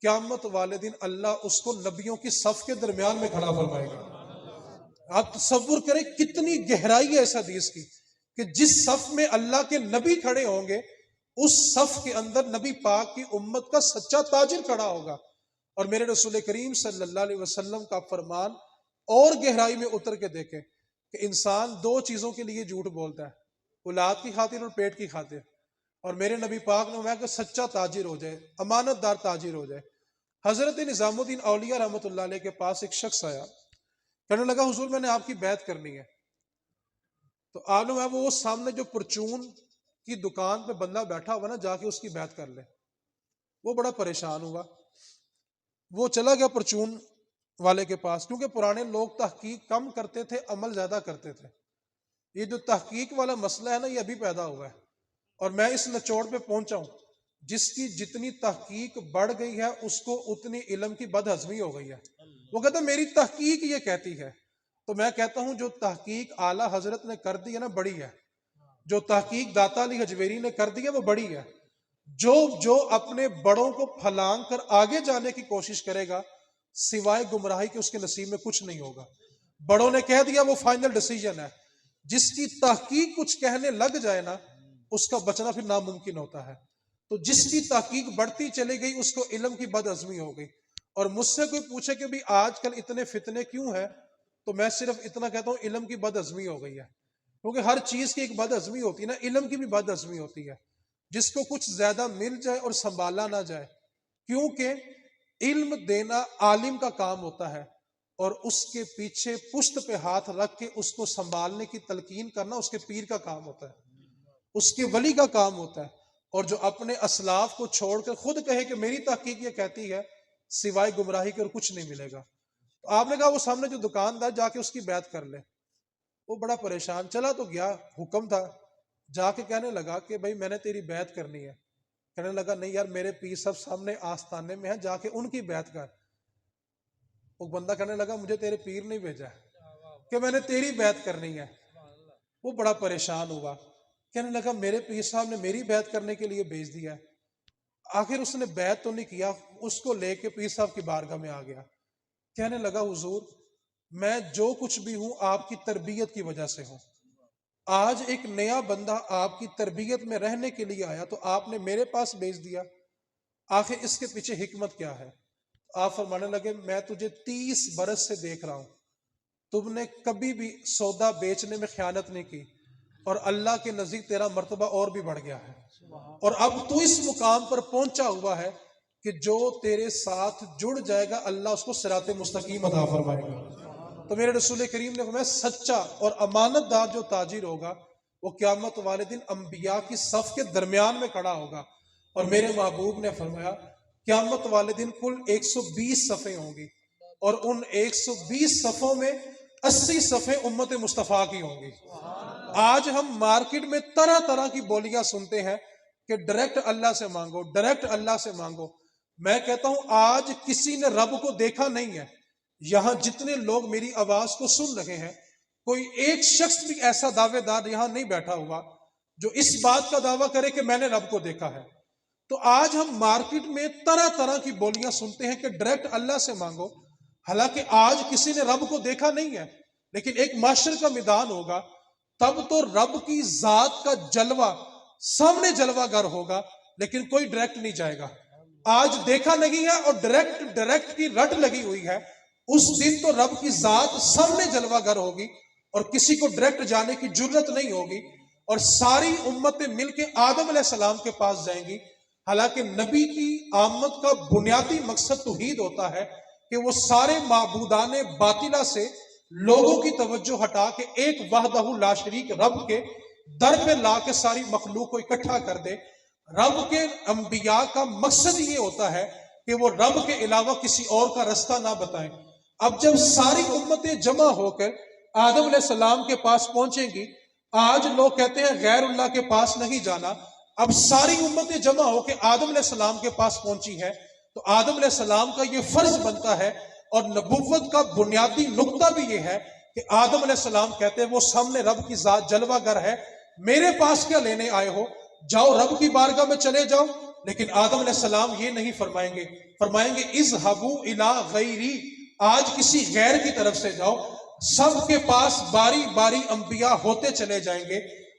قیامت والے دن اللہ اس کو نبیوں کی صف کے درمیان میں کھڑا فرمائے گا. آپ تصور کریں کتنی گہرائی ہے اس حدیث کی کہ جس صف میں اللہ کے نبی کھڑے ہوں گے اس صف کے اندر نبی پاک کی امت کا سچا تاجر کھڑا ہوگا. اور میرے رسول کریم صلی اللہ علیہ وسلم کا فرمان اور گہرائی میں اتر کے دیکھیں کہ انسان 2 چیزوں کے لیے جھوٹ بولتا ہے، اولاد کی خاطر اور پیٹ کی خاطر. اور میرے نبی پاک نے فرمایا کہ سچا تاجر ہو جائے، امانت دار تاجر ہو جائے. حضرت نظام الدین اولیاء رحمۃ اللہ علیہ کے پاس ایک شخص آیا، کہنے لگا حضور میں نے آپ کی بیعت کرنی ہے. تو آپ نے وہ سامنے جو پرچون کی دکان پہ بندہ بیٹھا ہوا نا، جا کے اس کی بیعت کر لے. وہ بڑا پریشان ہوا، وہ چلا گیا پرچون والے کے پاس، کیونکہ پرانے لوگ تحقیق کم کرتے تھے، عمل زیادہ کرتے تھے. یہ جو تحقیق والا مسئلہ ہے نا یہ ابھی پیدا ہوا ہے اور میں اس نچوڑ پہ پہنچا ہوں. جس کی جتنی تحقیق بڑھ گئی ہے اس کو اتنی علم کی بد ہضمی ہو گئی ہے. وہ کہتا ہے میری تحقیق یہ کہتی ہے. تو میں کہتا ہوں جو تحقیق اعلیٰ حضرت نے کر دی ہے نا بڑی ہے، جو تحقیق داتا علی حجویری نے کر دی ہے وہ بڑی ہے. جو اپنے بڑوں کو پھلانگ کر آگے جانے کی کوشش کرے گا سوائے گمراہی کے اس کے نصیب میں کچھ نہیں ہوگا. بڑوں نے کہہ دیا وہ فائنل ڈیسیجن ہے. جس کی تحقیق کچھ کہنے لگ جائے نا اس کا بچنا پھر ناممکن ہوتا ہے. تو جس کی تحقیق بڑھتی چلی گئی اس کو علم کی بد عزمی ہو گئی. اور مجھ سے کوئی پوچھے کہ بھی آج کل اتنے فتنے کیوں ہیں، تو میں صرف اتنا کہتا ہوں علم کی بد عزمی ہو گئی ہے. کیونکہ ہر چیز کی ایک بد عزمی ہوتی ہے نا، علم کی بھی بد عزمی ہوتی ہے. جس کو کچھ زیادہ مل جائے اور سنبھالا نہ جائے، کیونکہ علم دینا عالم کا کام ہوتا ہے اور اس کے پیچھے پشت پہ ہاتھ رکھ کے اس کو سنبھالنے کی تلقین کرنا اس کے پیر کا کام ہوتا ہے، اس کے ولی کا کام ہوتا ہے. اور جو اپنے اسلاف کو چھوڑ کر خود کہے کہ میری تحقیق یہ کہتی ہے سوائے گمراہی کے اور کچھ نہیں ملے گا. تو آپ نے کہا وہ سامنے جو دکاندار جا کے اس کی بیعت کر لے. وہ بڑا پریشان چلا تو گیا، حکم تھا، جا کے کہنے لگا کہ بھائی میں نے تیری بیعت کرنی ہے. کہنے لگا نہیں یار میرے پیر صاحب سامنے آستانے میں ہیں، جا کے ان کی بیعت کر. وہ بندہ کہنے لگا مجھے تیرے پیر نہیں بھیجا کہ میں نے تیری بیعت کرنی ہے. وہ بڑا پریشان ہوا، کہنے لگا میرے پیر صاحب نے میری بیعت کرنے کے لیے بھیج دیا ہے. آخر اس نے بیعت تو نہیں کیا، اس کو لے کے پیر صاحب کی بارگاہ میں آ گیا. کہنے لگا حضور میں جو کچھ بھی ہوں آپ کی تربیت کی وجہ سے ہوں. آج ایک نیا بندہ آپ کی تربیت میں رہنے کے لیے آیا تو آپ نے میرے پاس بھیج دیا، آخر اس کے پیچھے حکمت کیا ہے؟ آپ فرمانے لگے میں تجھے 30 برس سے دیکھ رہا ہوں، تم نے کبھی بھی سودا بیچنے میں خیانت نہیں کی اور اللہ کے نزدیک تیرا مرتبہ اور بھی بڑھ گیا ہے. اور اب تو اس مقام پر پہنچا ہوا ہے کہ جو تیرے ساتھ جڑ جائے گا اللہ اس کو صراط مستقیم عطا فرمائے گا. تو میرے رسول کریم نے فرمایا سچا اور امانت دار جو تاجر ہوگا وہ قیامت والے دن انبیاء کی صف کے درمیان میں کھڑا ہوگا. اور میرے محبوب نے فرمایا قیامت والے دن کل 120 صفیں ہوں گی اور ان 120 صفوں میں 80 صفیں امت مصطفیٰ کی ہوں گی. آج ہم مارکیٹ میں طرح طرح کی بولیاں سنتے ہیں کہ ڈائریکٹ اللہ سے مانگو، ڈائریکٹ اللہ سے مانگو. میں کہتا ہوں آج کسی نے رب کو دیکھا نہیں ہے. یہاں جتنے لوگ میری آواز کو سن رہے ہیں کوئی ایک شخص بھی ایسا دعوے دار یہاں نہیں بیٹھا ہوا جو اس بات کا دعویٰ کرے کہ میں نے رب کو دیکھا ہے. تو آج ہم مارکیٹ میں طرح طرح کی بولیاں سنتے ہیں کہ ڈائریکٹ اللہ سے مانگو، حالانکہ آج کسی نے رب کو دیکھا نہیں ہے. لیکن ایک معاشر کا میدان ہوگا تب تو رب کی ذات کا جلوہ سامنے جلوہ گر ہوگا لیکن کوئی ڈائریکٹ نہیں جائے گا. آج دیکھا نہیں ہے اور ڈائریکٹ کی رٹ لگی ہوئی ہے. اس دن تو رب کی ذات سامنے جلوہ گر ہوگی اور کسی کو ڈائریکٹ جانے کی جرت نہیں ہوگی اور ساری امتیں مل کے آدم علیہ السلام کے پاس جائیں گی. حالانکہ نبی کی آمد کا بنیادی مقصد توحید ہوتا ہے کہ وہ سارے معبودان باطلہ سے لوگوں کی توجہ ہٹا کے ایک وحدہ لا شریک رب کے در پہ لا کے ساری مخلوق کو اکٹھا کر دے. رب کے انبیاء کا مقصد یہ ہوتا ہے کہ وہ رب کے علاوہ کسی اور کا رستہ نہ بتائیں. اب جب ساری امتیں جمع ہو کر آدم علیہ السلام کے پاس پہنچیں گی، آج لوگ کہتے ہیں غیر اللہ کے پاس نہیں جانا، اب ساری امتیں جمع ہو کے آدم علیہ السلام کے پاس پہنچی ہے تو آدم علیہ السلام کا یہ فرض بنتا ہے. اور نبوت کا بنیادی نقطہ بھی یہ ہے کہ آدم علیہ السلام کہتے ہیں وہ سامنے رب کی ذات جلوہ گر ہے، میرے پاس کیا لینے آئے ہو، جاؤ رب کی بارگاہ میں چلے جاؤ. لیکن آدم علیہ السلام یہ نہیں فرمائیں گے، فرمائیں گے اذهبوا الی غیری، آج کسی غیر کی طرف سے جاؤ. سب کے پاس باری باری انبیاء ہوتے چلے جائیں گے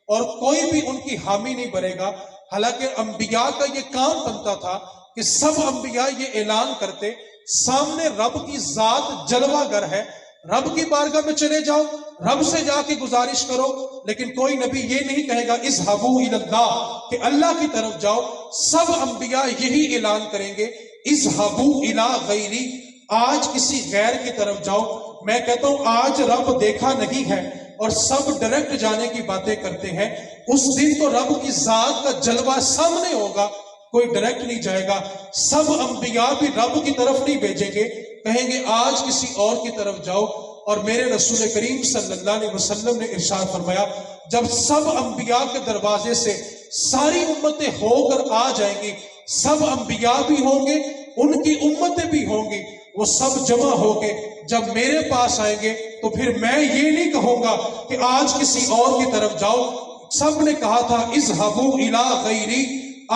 اور کوئی بھی ان کی حامی نہیں بنے گا. حالانکہ انبیاء کا یہ کام بنتا تھا کہ سب انبیاء یہ اعلان کرتے سامنے رب کی ذات جلوہ گر ہے، رب کی بارگاہ میں چلے جاؤ، رب سے جا کے گزارش کرو. لیکن کوئی نبی یہ نہیں کہے گا اذهبوا الی اللہ کہ اللہ کی طرف جاؤ. سب انبیاء یہی اعلان کریں گے اذهبوا الی غیری، آج کسی غیر کی طرف جاؤ. میں کہتا ہوں آج رب دیکھا نہیں ہے اور سب ڈائریکٹ جانے کی باتیں کرتے ہیں. اس دن تو رب کی ذات کا جلوہ سامنے ہوگا، کوئی ڈائریکٹ نہیں جائے گا. سب انبیاء بھی رب کی طرف نہیں بھیجیں گے، کہیں گے آج کسی اور کی طرف جاؤ. اور میرے رسول کریم صلی اللہ علیہ وسلم نے ارشاد فرمایا جب سب انبیاء کے دروازے سے ساری امتیں ہو کر آ جائیں گی، سب انبیاء بھی ہوں گے، ان کی امتیں بھی ہوں گی، وہ سب جمع ہو کے جب میرے پاس آئیں گے تو پھر میں یہ نہیں کہوں گا کہ آج کسی اور کی طرف جاؤ. سب نے کہا تھا اذهبوا الی غیری،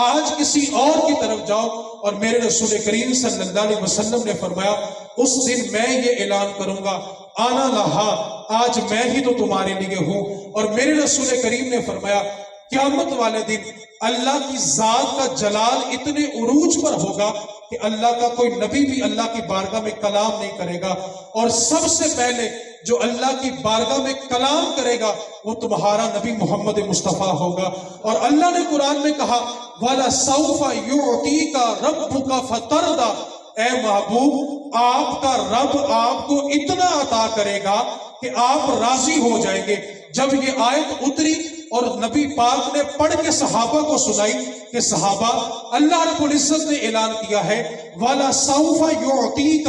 آج کسی اور کی طرف جاؤ. اور میرے رسول کریم صلی اللہ علیہ وسلم نے فرمایا اس دن میں یہ اعلان کروں گا آنا لہا، آج میں ہی تو تمہارے لیے ہوں. اور میرے رسول کریم نے فرمایا قیامت والے دن اللہ کی ذات کا جلال اتنے عروج پر ہوگا کہ اللہ کا کوئی نبی بھی اللہ کی بارگاہ میں کلام نہیں کرے گا، اور سب سے پہلے جو اللہ کی بارگاہ میں کلام کرے گا وہ تمہارا نبی محمد مصطفیٰ ہوگا. اور اللہ نے قرآن میں کہا وَلَسَوْفَ يُعْطِيكَ رَبُّكَ فَتَرْضَى، اے محبوب آپ کا رب آپ کو اتنا عطا کرے گا کہ آپ راضی ہو جائیں گے. جب یہ آیت اتری اور نبی پاک نے پڑھ کے صحابہ کو سنائی کہ صحابہ اللہ رب العزت نے اعلان کیا ہے وَلَسَوْفَ يُعْطِيكَ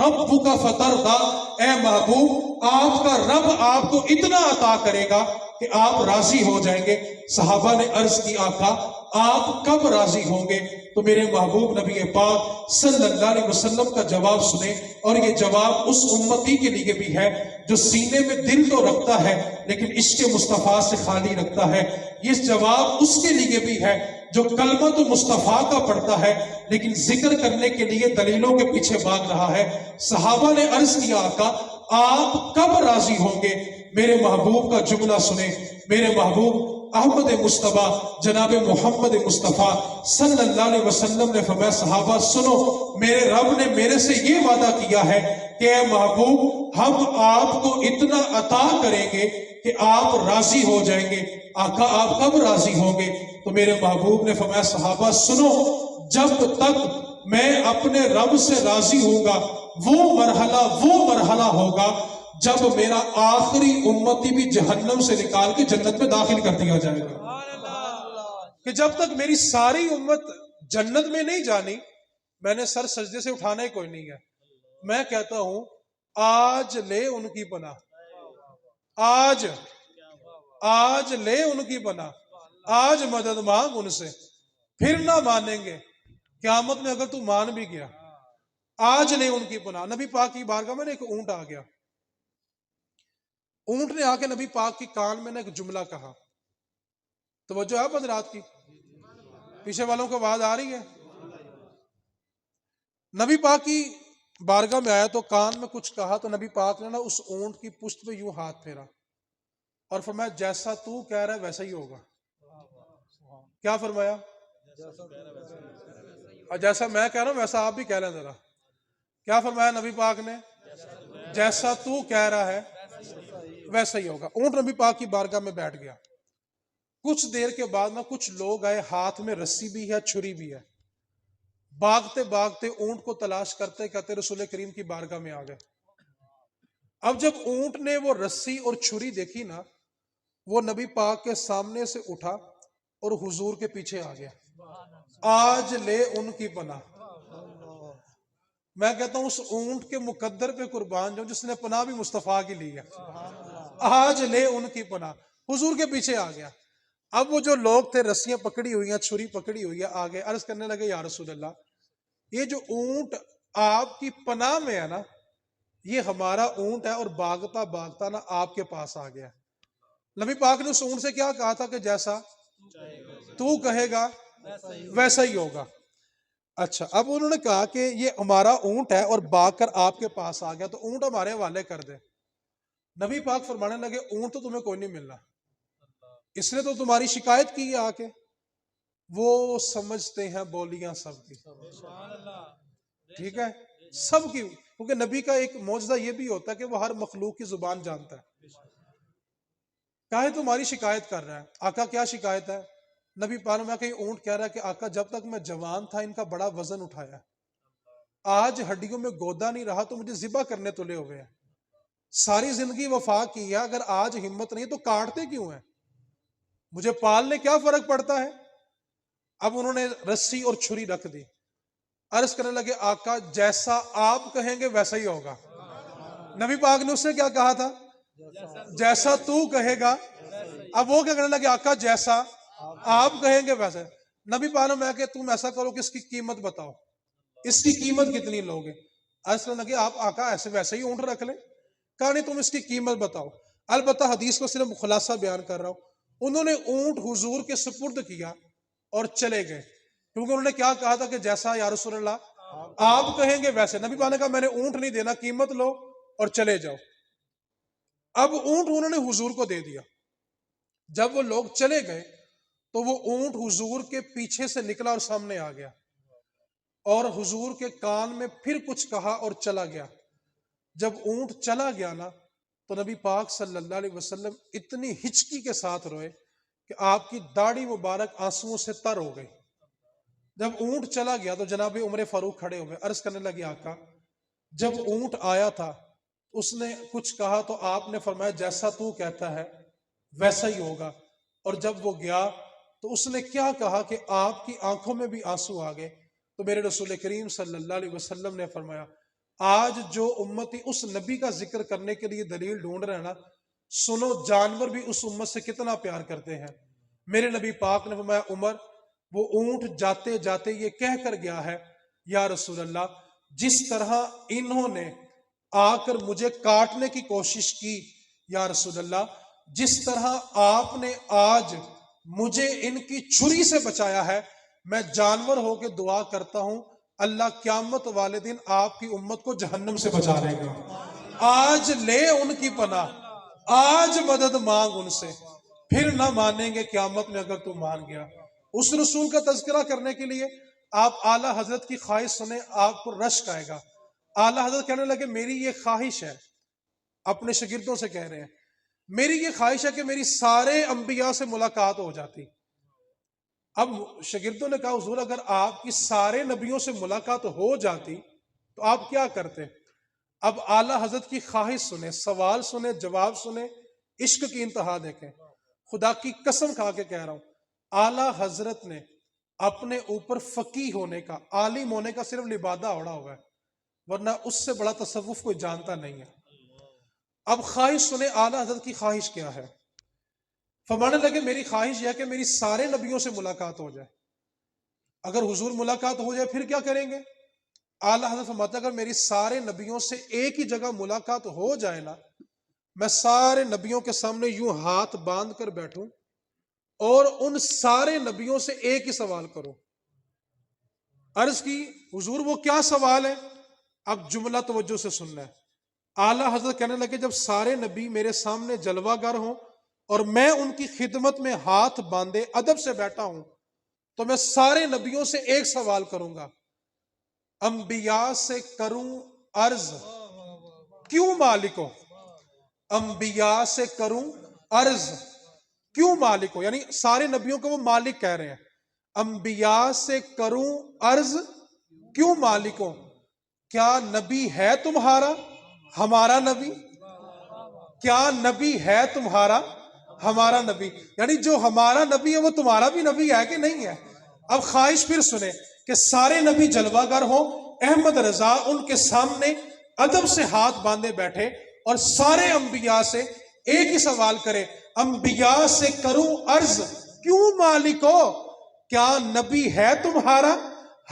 رَبُّكَ فَتَرْضَى، اے محبوب آپ کا رب آپ کو اتنا عطا کرے گا کہ آپ راضی ہو جائیں گے. صحابہ نے عرض کی آقا آپ کب راضی ہوں گے؟ تو میرے محبوب نبی پاک صلی اللہ علیہ وسلم کا جواب سنیں، اور یہ جواب اس امتی کے لیے بھی ہے جو سینے میں دل تو رکھتا ہے لیکن عشق مصطفیٰ سے خالی رکھتا ہے. یہ جواب اس کے لیے بھی ہے جو کلمہ تو مصطفیٰ کا پڑھتا ہے لیکن ذکر کرنے کے لیے دلیلوں کے پیچھے بھاگ رہا ہے. صحابہ نے عرض کیا آقا آپ کب راضی ہوں گے؟ میرے محبوب کا جملہ سنیں. میرے محبوب احمد مصطفیٰ جناب محمد مصطفیٰ صلی اللہ علیہ وسلم نے فرمایا صحابہ سنو، میرے رب نے میرے سے یہ وعدہ کیا ہے کہ اے محبوب ہم آپ کو اتنا عطا کریں گے کہ آپ راضی ہو جائیں گے. آقا آپ کب راضی ہوں گے؟ تو میرے محبوب نے فرمایا صحابہ سنو، جب تک میں اپنے رب سے راضی ہوں گا وہ مرحلہ ہوگا جب میرا آخری امتی بھی جہنم سے نکال کے جنت میں داخل کر دیا جائے گا. کہ جب تک میری ساری امت جنت میں نہیں جانی میں نے سر سجدے سے اٹھانا ہی کوئی نہیں ہے. میں کہتا ہوں آج لے ان کی پناہ، آج لے ان کی پناہ، آج مدد مانگ ان سے، پھر نہ مانیں گے قیامت میں اگر تو مان بھی گیا. آج لے ان کی پناہ. نبی پاک کی بارگاہ میں ایک اونٹ آ گیا. اونٹ نے آ کے نبی پاک کی کان میں نے ایک جملہ کہا. توجہ ہے حضرات کی؟ پیچھے والوں کو آواز آ رہی ہے؟ نبی پاک کی بارگاہ میں آیا تو کان میں کچھ کہا تو نبی پاک نے نا اس اونٹ کی پشت پہ یوں ہاتھ پھیرا اور فرمایا جیسا تو کہہ رہا ہے ویسا ہی ہوگا. کیا فرمایا؟ اور جیسا میں کہہ رہا ہوں ویسا آپ بھی کہہ لیں ذرا. کیا فرمایا نبی پاک نے؟ جیسا تو کہہ رہا ہے ویسا ہی ہوگا. اونٹ نبی پاک کی بارگاہ میں بیٹھ گیا. کچھ دیر کے بعد نا کچھ لوگ آئے، ہاتھ میں رسی بھی ہے چھری بھی ہے. بھاگتے بھاگتے اونٹ کو تلاش کرتے کرتے رسول کریم کی بارگاہ میں آ گئے. اب جب اونٹ نے وہ رسی اور چھری دیکھی نا وہ نبی پاک کے سامنے سے اٹھا اور حضور کے پیچھے آ گیا. آج لے ان کی پناہ. میں کہتا ہوں اس اونٹ کے مقدر پہ قربان جو جس نے پناہ بھی مصطفیٰ کی لی ہے. آج لے ان کی پناہ. حضور کے پیچھے آ گیا. اب وہ جو لوگ تھے رسیاں پکڑی ہوئی ہیں چھری پکڑی ہوئی ہے آگے عرض کرنے لگے یا رسول اللہ یہ جو اونٹ آپ کی پناہ میں ہے نا یہ ہمارا اونٹ ہے اور بھاگتا بھاگتا نا آپ کے پاس آ گیا. نبی پاک نے اس اونٹ سے کیا کہا تھا کہ جیسا تو کہے گا ویسا ہی ہوگا. اچھا اب انہوں نے کہا کہ یہ ہمارا اونٹ ہے اور بھاگ کر آپ کے پاس آ گیا تو اونٹ ہمارے حوالے کر دے. نبی پاک فرمانے لگے اونٹ تو تمہیں کوئی نہیں ملنا، اس نے تو تمہاری شکایت کی ہے آ کے. وہ سمجھتے ہیں بولیاں سب کی، ٹھیک ہے سب کی، کیونکہ نبی کا ایک معجزہ یہ بھی ہوتا ہے کہ وہ ہر مخلوق کی زبان جانتا ہے. کہا تمہاری شکایت کر رہا ہے. آقا کیا شکایت ہے؟ نبی پاک میں کہ اونٹ کہہ رہا ہے کہ آقا جب تک میں جوان تھا ان کا بڑا وزن اٹھایا، آج ہڈیوں میں گودا نہیں رہا تو مجھے ذبح کرنے تلے ہوئے ہیں. ساری زندگی وفا کی ہے، اگر آج ہمت نہیں تو کاٹتے کیوں ہیں؟ مجھے پالنے کیا فرق پڑتا ہے؟ اب انہوں نے رسی اور چھری رکھ دی. عرض کرنے لگے آقا جیسا آپ کہیں گے ویسا ہی ہوگا. نبی پاک نے اس سے کیا کہا تھا؟ جیسا تو کہے گا. اب وہ کیا کہنے لگے آقا جیسا آپ کہیں گے ویسا. نبی پاک نے میں کہ تم ایسا کرو کہ اس کی قیمت بتاؤ، اس کی قیمت کتنی لوگے؟ عرض کرنے لگے آپ آقا ایسے ویسے ہی اونٹ رکھ لیں؟ کہا نہیں تم اس کی قیمت بتاؤ. البتہ حدیث کو صرف خلاصہ بیان کر رہا ہوں. انہوں نے اونٹ حضور کے سپرد کیا اور چلے گئے، کیونکہ انہوں نے کیا کہا تھا کہ جیسا یا رسول اللہ آپ کہیں گے ویسے. نبی پاک نے کہا میں نے اونٹ نہیں دینا، قیمت لو اور چلے جاؤ. اب اونٹ انہوں نے حضور کو دے دیا. جب وہ لوگ چلے گئے تو وہ اونٹ حضور کے پیچھے سے نکلا اور سامنے آ گیا اور حضور کے کان میں پھر کچھ کہا اور چلا گیا. جب اونٹ چلا گیا نا تو نبی پاک صلی اللہ علیہ وسلم اتنی ہچکی کے ساتھ روئے کہ آپ کی داڑھی مبارک آنسوؤں سے تر ہو گئی. جب اونٹ چلا گیا تو جناب عمر فاروق کھڑے ہوئے، عرض کرنے لگے آقا جب اونٹ آیا تھا اس نے کچھ کہا تو آپ نے فرمایا جیسا تو کہتا ہے ویسا ہی ہوگا، اور جب وہ گیا تو اس نے کیا کہا کہ آپ کی آنکھوں میں بھی آنسو آ گئے. تو میرے رسول کریم صلی اللہ علیہ وسلم نے فرمایا آج جو امتی اس نبی کا ذکر کرنے کے لیے دلیل ڈھونڈ رہے ہیں نا، سنو جانور بھی اس امت سے کتنا پیار کرتے ہیں. میرے نبی پاک نے فرمایا عمر وہ اونٹ جاتے جاتے یہ کہہ کر گیا ہے یا رسول اللہ جس طرح انہوں نے آ کر مجھے کاٹنے کی کوشش کی یا رسول اللہ، جس طرح آپ نے آج مجھے ان کی چھری سے بچایا ہے، میں جانور ہو کے دعا کرتا ہوں اللہ قیامت والے دن آپ کی امت کو جہنم سے بچا لے گا. آج لے ان کی پناہ، آج مدد مانگ ان سے، پھر نہ مانیں گے قیامت میں اگر تو مان گیا. اس رسول کا تذکرہ کرنے کے لیے آپ اعلیٰ حضرت کی خواہش سنیں، آپ کو رشک آئے گا. اعلیٰ حضرت کہنے لگے میری یہ خواہش ہے، اپنے شاگردوں سے کہہ رہے ہیں میری یہ خواہش ہے کہ میری سارے انبیاء سے ملاقات ہو جاتی. اب شاگردوں نے کہا حضور اگر آپ کی سارے نبیوں سے ملاقات ہو جاتی تو آپ کیا کرتے؟ اب اعلیٰ حضرت کی خواہش سنیں، سوال سنیں، جواب سنیں، عشق کی انتہا دیکھیں. خدا کی قسم کھا کے کہہ رہا ہوں اعلیٰ حضرت نے اپنے اوپر فقیہ ہونے کا، عالم ہونے کا صرف لبادہ اوڑا ہوا ہے، ورنہ اس سے بڑا تصوف کوئی جانتا نہیں ہے. اب خواہش سنیں اعلیٰ حضرت کی خواہش کیا ہے. فرمانے لگے میری خواہش یہ ہے کہ میری سارے نبیوں سے ملاقات ہو جائے. اگر حضور ملاقات ہو جائے پھر کیا کریں گے؟ اعلیٰ حضرت فرماتا ہے اگر میری سارے نبیوں سے ایک ہی جگہ ملاقات ہو جائے نا، میں سارے نبیوں کے سامنے یوں ہاتھ باندھ کر بیٹھوں اور ان سارے نبیوں سے ایک ہی سوال کروں. عرض کی حضور وہ کیا سوال ہے؟ اب جملہ توجہ سے سننا ہے. اعلیٰ حضرت کہنے لگے جب سارے نبی میرے سامنے جلوہ گر ہوں اور میں ان کی خدمت میں ہاتھ باندھے ادب سے بیٹھا ہوں تو میں سارے نبیوں سے ایک سوال کروں گا، انبیاء سے کروں عرض کیوں مالکو، انبیاء سے کروں عرض کیوں مالکو، یعنی سارے نبیوں کو وہ مالک کہہ رہے ہیں. انبیاء سے کروں عرض کیوں مالکو، کیا نبی ہے تمہارا ہمارا نبی؟ کیا نبی ہے تمہارا ہمارا نبی؟ یعنی جو ہمارا نبی ہے وہ تمہارا بھی نبی ہے کہ نہیں ہے؟ اب خواہش پھر سنیں کہ سارے نبی جلوہ گر ہوں، احمد رضا ان کے سامنے ادب سے ہاتھ باندھے بیٹھے اور سارے انبیاء سے ایک ہی سوال کرے، انبیاء سے کروں عرض کیوں مالکو، کیا نبی ہے تمہارا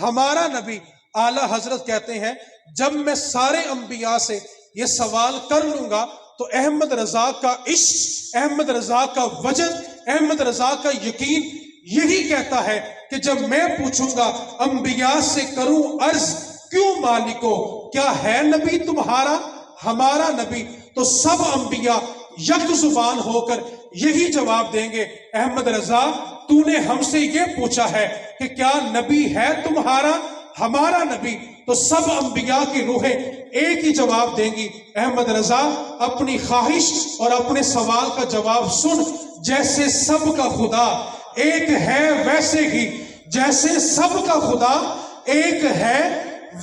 ہمارا نبی؟ اعلیٰ حضرت کہتے ہیں جب میں سارے انبیاء سے یہ سوال کر لوں گا تو احمد رضا کا عشق، احمد رضا کا وجد، احمد رضا کا یقین یہی کہتا ہے کہ جب میں پوچھوں گا انبیاء سے کروں عرض کیوں مالکو، کیا ہے نبی تمہارا ہمارا نبی، تو سب انبیاء یک زبان ہو کر یہی جواب دیں گے احمد رضا تو نے ہم سے یہ پوچھا ہے کہ کیا نبی ہے تمہارا ہمارا نبی، تو سب انبیاء کی روحیں ایک ہی جواب دیں گی احمد رضا اپنی خواہش اور اپنے سوال کا جواب سن، جیسے سب کا خدا ایک ہے ویسے ہی، جیسے سب کا خدا ایک ہے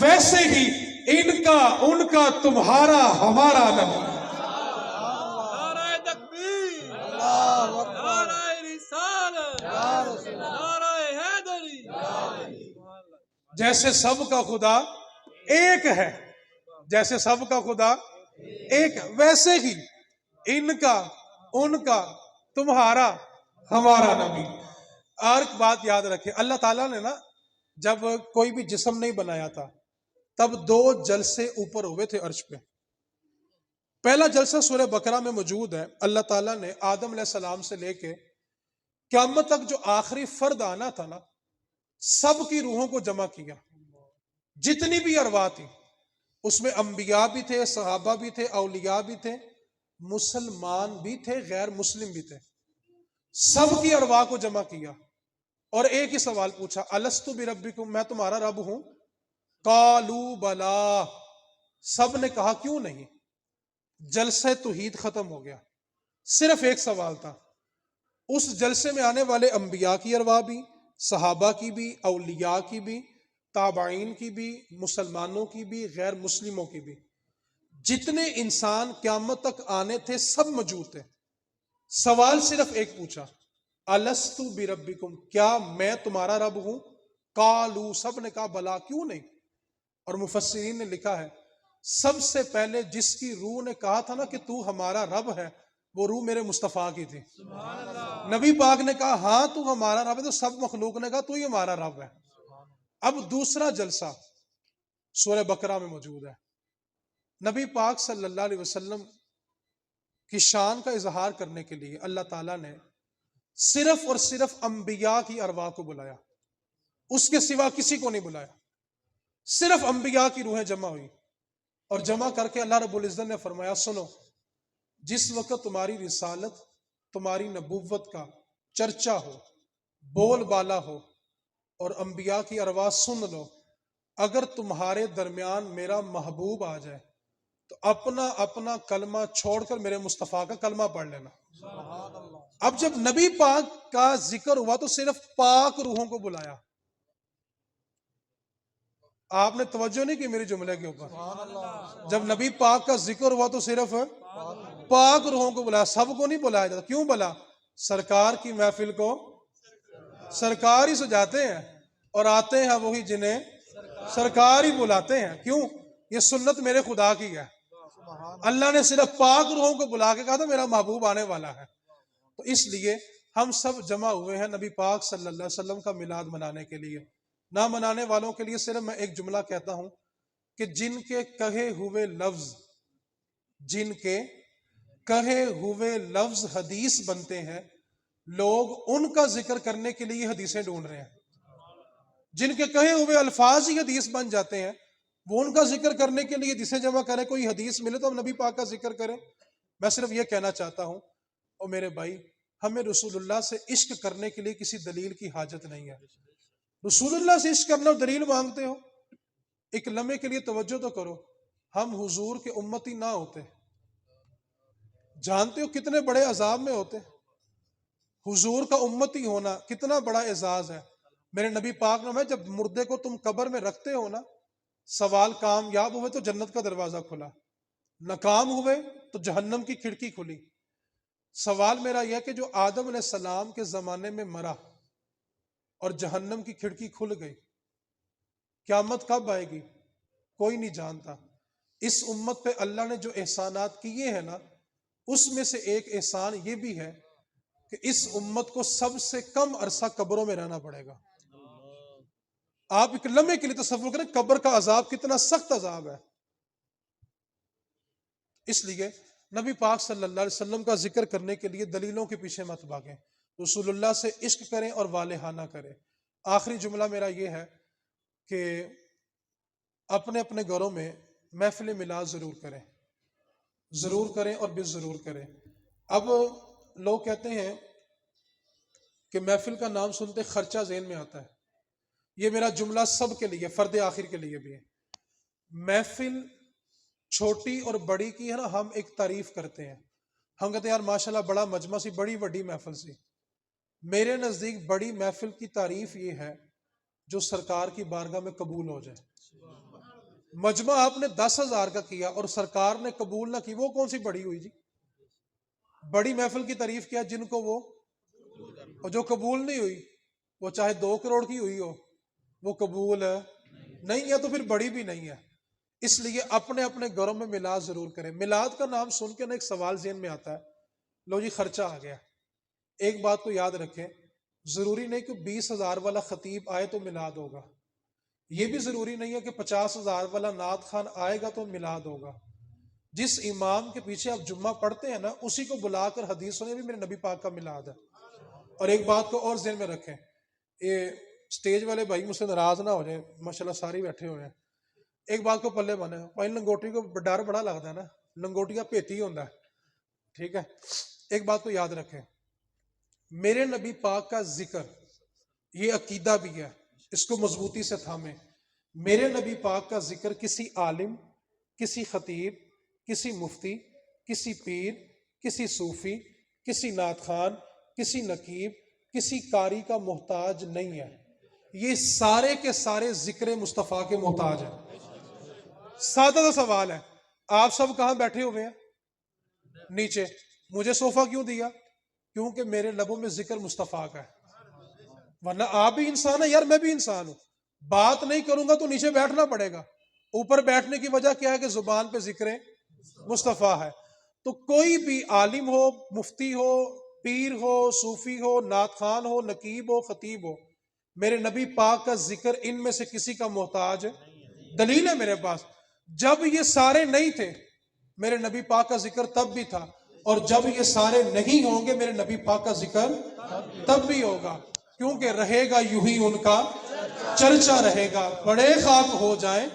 ویسے ہی ان کا ان کا تمہارا ہمارا نبی. نعرہ تکبیر، نعرہ رسالت، نعرہ حیدری. جیسے سب کا خدا ایک ہے، جیسے سب کا خدا ایک ہے ویسے ہی ان کا ان کا تمہارا ہمارا نبی. اور ایک بات یاد رکھے اللہ تعالیٰ نے نا جب کوئی بھی جسم نہیں بنایا تھا تب 2 جلسے اوپر ہوئے تھے عرش پہ. پہلا جلسہ سورہ بقرہ میں موجود ہے. اللہ تعالیٰ نے آدم علیہ السلام سے لے کے قیامت تک جو آخری فرد آنا تھا نا، سب کی روحوں کو جمع کیا. جتنی بھی ارواح تھی اس میں انبیاء بھی تھے، صحابہ بھی تھے، اولیاء بھی تھے، مسلمان بھی تھے، غیر مسلم بھی تھے. سب کی ارواح کو جمع کیا اور ایک ہی سوال پوچھا، الست بربکم، میں تمہارا رب ہوں؟ قالوا بلا، سب نے کہا کیوں نہیں. جلسہ توحید ختم ہو گیا. صرف ایک سوال تھا. اس جلسے میں آنے والے انبیاء کی ارواح بھی، صحابہ کی بھی، اولیاء کی بھی، تابعین کی بھی، مسلمانوں کی بھی، غیر مسلموں کی بھی، جتنے انسان قیامت تک آنے تھے سب موجود تھے. سوال صرف ایک پوچھا، الست بربکم، کیا میں تمہارا رب ہوں؟ قالوا، سب نے کہا بلا، کیوں نہیں. اور مفسرین نے لکھا ہے سب سے پہلے جس کی روح نے کہا تھا نا کہ تو ہمارا رب ہے، وہ روح میرے مصطفیٰ کی تھی. نبی پاک نے کہا ہاں تو ہمارا رب ہے، تو سب مخلوق نے کہا تو ہی ہمارا رب ہے. اب دوسرا جلسہ سورہ بقرہ میں موجود ہے. نبی پاک صلی اللہ علیہ وسلم کی شان کا اظہار کرنے کے لیے اللہ تعالیٰ نے صرف اور صرف انبیاء کی ارواح کو بلایا، اس کے سوا کسی کو نہیں بلایا. صرف انبیاء کی روحیں جمع ہوئی اور جمع کر کے اللہ رب العزت نے فرمایا سنو، جس وقت تمہاری رسالت، تمہاری نبوت کا چرچا ہو، بول بالا ہو اور انبیاء کی ارواح سن لو، اگر تمہارے درمیان میرا محبوب آ جائے تو اپنا اپنا کلمہ چھوڑ کر میرے مصطفیٰ کا کلمہ پڑھ لینا. اب جب نبی پاک کا ذکر ہوا تو صرف پاک روحوں کو بلایا. آپ نے توجہ نہیں کی میری جملے کے اوپر. جب نبی پاک کا ذکر ہوا تو صرف پاک روحوں کو بلایا، سب کو نہیں بلایا جاتا. کیوں بلا؟ سرکار کی محفل کو سرکار ہی سجاتے ہیں اور آتے ہیں وہی جنہیں سرکار ہی بلاتے ہیں. کیوں؟ یہ سنت میرے خدا کی ہے. اللہ نے صرف پاک روحوں کو بلا کے کہا تھا میرا محبوب آنے والا ہے. تو اس لیے ہم سب جمع ہوئے ہیں نبی پاک صلی اللہ علیہ وسلم کا میلاد منانے کے لیے. نہ منانے والوں کے لیے صرف میں ایک جملہ کہتا ہوں کہ جن کے کہے ہوئے لفظ حدیث بنتے ہیں، لوگ ان کا ذکر کرنے کے لیے حدیثیں ڈھونڈ رہے ہیں. جن کے کہے ہوئے الفاظ ہی حدیث بن جاتے ہیں، وہ ان کا ذکر کرنے کے لیے حدیثیں جمع کریں. کوئی حدیث ملے تو ہم نبی پاک کا ذکر کریں. میں صرف یہ کہنا چاہتا ہوں اور میرے بھائی، ہمیں رسول اللہ سے عشق کرنے کے لیے کسی دلیل کی حاجت نہیں ہے. رسول اللہ سے عشق کرنا دلیل مانگتے ہو؟ ایک لمحے کے لیے توجہ تو کرو. ہم حضور کے امتی نہ ہوتے، جانتے ہو کتنے بڑے عذاب میں ہوتے؟ حضور کا امتی ہونا کتنا بڑا اعزاز ہے. میرے نبی پاک نے جب مردے کو تم قبر میں رکھتے ہو نا، سوال کامیاب ہوئے تو جنت کا دروازہ کھلا، ناکام ہوئے تو جہنم کی کھڑکی کھلی. سوال میرا یہ کہ جو آدم علیہ السلام کے زمانے میں مرا اور جہنم کی کھڑکی کھل گئی، قیامت کب آئے گی؟ کوئی نہیں جانتا. اس امت پہ اللہ نے جو احسانات کیے ہیں نا، اس میں سے ایک احسان یہ بھی ہے کہ اس امت کو سب سے کم عرصہ قبروں میں رہنا پڑے گا. آپ ایک لمحے کے لیے تصور کریں قبر کا عذاب کتنا سخت عذاب ہے. اس لیے نبی پاک صلی اللہ علیہ وسلم کا ذکر کرنے کے لیے دلیلوں کے پیچھے مت بھاگیں، رسول اللہ سے عشق کریں اور والہانہ کریں. آخری جملہ میرا یہ ہے کہ اپنے اپنے گھروں میں محفل میلاد ضرور کریں اور بھی ضرور کریں. اب لوگ کہتے ہیں کہ محفل کا نام سنتے خرچہ ذہن میں آتا ہے. یہ میرا جملہ سب کے لیے، فرد آخر کے لیے بھی ہے. محفل چھوٹی اور بڑی کی ہے نا، ہم ایک تعریف کرتے ہیں، ہم کہتے ہیں یار ماشاءاللہ بڑا مجمع سی، بڑی بڑی محفل سی. میرے نزدیک بڑی محفل کی تعریف یہ ہے جو سرکار کی بارگاہ میں قبول ہو جائے. مجمع آپ نے 10,000 کا کیا اور سرکار نے قبول نہ کی، وہ کون سی بڑی ہوئی جی؟ بڑی محفل کی تعریف کیا جن کو وہ، اور جو قبول نہیں ہوئی وہ چاہے 2 کروڑ کی ہوئی ہو، وہ قبول نہیں ہے تو پھر بڑی بھی نہیں ہے. اس لیے اپنے اپنے گھروں میں میلاد ضرور کریں. میلاد کا نام سن کے نا ایک سوال ذہن میں آتا ہے، لو جی خرچہ آ گیا. ایک بات کو یاد رکھیں، ضروری نہیں کہ 20,000 والا خطیب آئے تو میلاد ہوگا، یہ بھی ضروری نہیں ہے کہ 50,000 والا نعت خوان آئے گا تو میلاد ہوگا. جس امام کے پیچھے آپ جمعہ پڑھتے ہیں نا، اسی کو بلا کر حدیث سنیں بھی میرے نبی پاک کا میلاد ہے. اور ایک بات کو اور ذہن میں رکھیں، یہ سٹیج والے بھائی مجھ سے ناراض نہ ہو جائیں، ماشاءاللہ سارے بیٹھے ہوئے ہیں. ایک بات کو پلے بنے، پہلے لنگوٹی کو ڈر بڑا لگتا ہے نا، لنگوٹیا پیتی ہوتا ہے، ٹھیک ہے. ایک بات کو یاد رکھیں، میرے نبی پاک کا ذکر یہ عقیدہ بھی ہے، اس کو مضبوطی سے تھامیں. میرے نبی پاک کا ذکر کسی عالم، کسی خطیب، کسی مفتی، کسی پیر، کسی صوفی، کسی نعت خوان، کسی نقیب، کسی قاری کا محتاج نہیں ہے. یہ سارے کے سارے ذکر مصطفیٰ کے محتاج ہیں. سادہ سا سوال ہے، آپ سب کہاں بیٹھے ہوئے ہیں؟ نیچے. مجھے صوفہ کیوں دیا؟ کیونکہ میرے لبوں میں ذکر مصطفیٰ کا ہے. ورنہ آپ بھی انسان ہیں یار، میں بھی انسان ہوں. بات نہیں کروں گا تو نیچے بیٹھنا پڑے گا. اوپر بیٹھنے کی وجہ کیا ہے کہ زبان پہ ذکر مصطفیٰ ہے. تو کوئی بھی عالم ہو، مفتی ہو، پیر ہو، صوفی ہو، نعت خوان ہو، نقیب ہو، خطیب ہو، میرے نبی پاک کا ذکر ان میں سے کسی کا محتاج. دلیل ہے میرے پاس. جب یہ سارے نہیں تھے میرے نبی پاک کا ذکر تب بھی تھا، اور جب یہ سارے نہیں ہوں گے میرے نبی پاک کا ذکر تب بھی ہوگا. کیونکہ رہے گا یوں ہی ان کا چرچا رہے گا، بڑے خاک ہو جائیں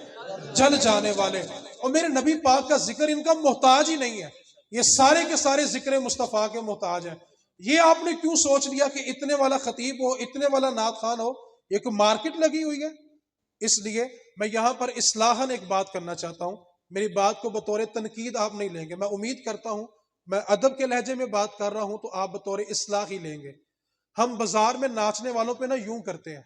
جل جانے والے. اور میرے نبی پاک کا ذکر ان کا محتاج ہی نہیں ہے، یہ سارے کے سارے ذکر مصطفیٰ کے محتاج ہیں. یہ آپ نے کیوں سوچ لیا کہ اتنے والا خطیب ہو، اتنے والا نعت خوان ہو، ایک مارکیٹ لگی ہوئی ہے؟ اس لیے میں یہاں پر اصلاحاً ایک بات کرنا چاہتا ہوں. میری بات کو بطور تنقید آپ نہیں لیں گے، میں امید کرتا ہوں میں ادب کے لہجے میں بات کر رہا ہوں تو آپ بطور اصلاح ہی لیں گے. ہم بازار میں ناچنے والوں پہ نہ یوں کرتے ہیں،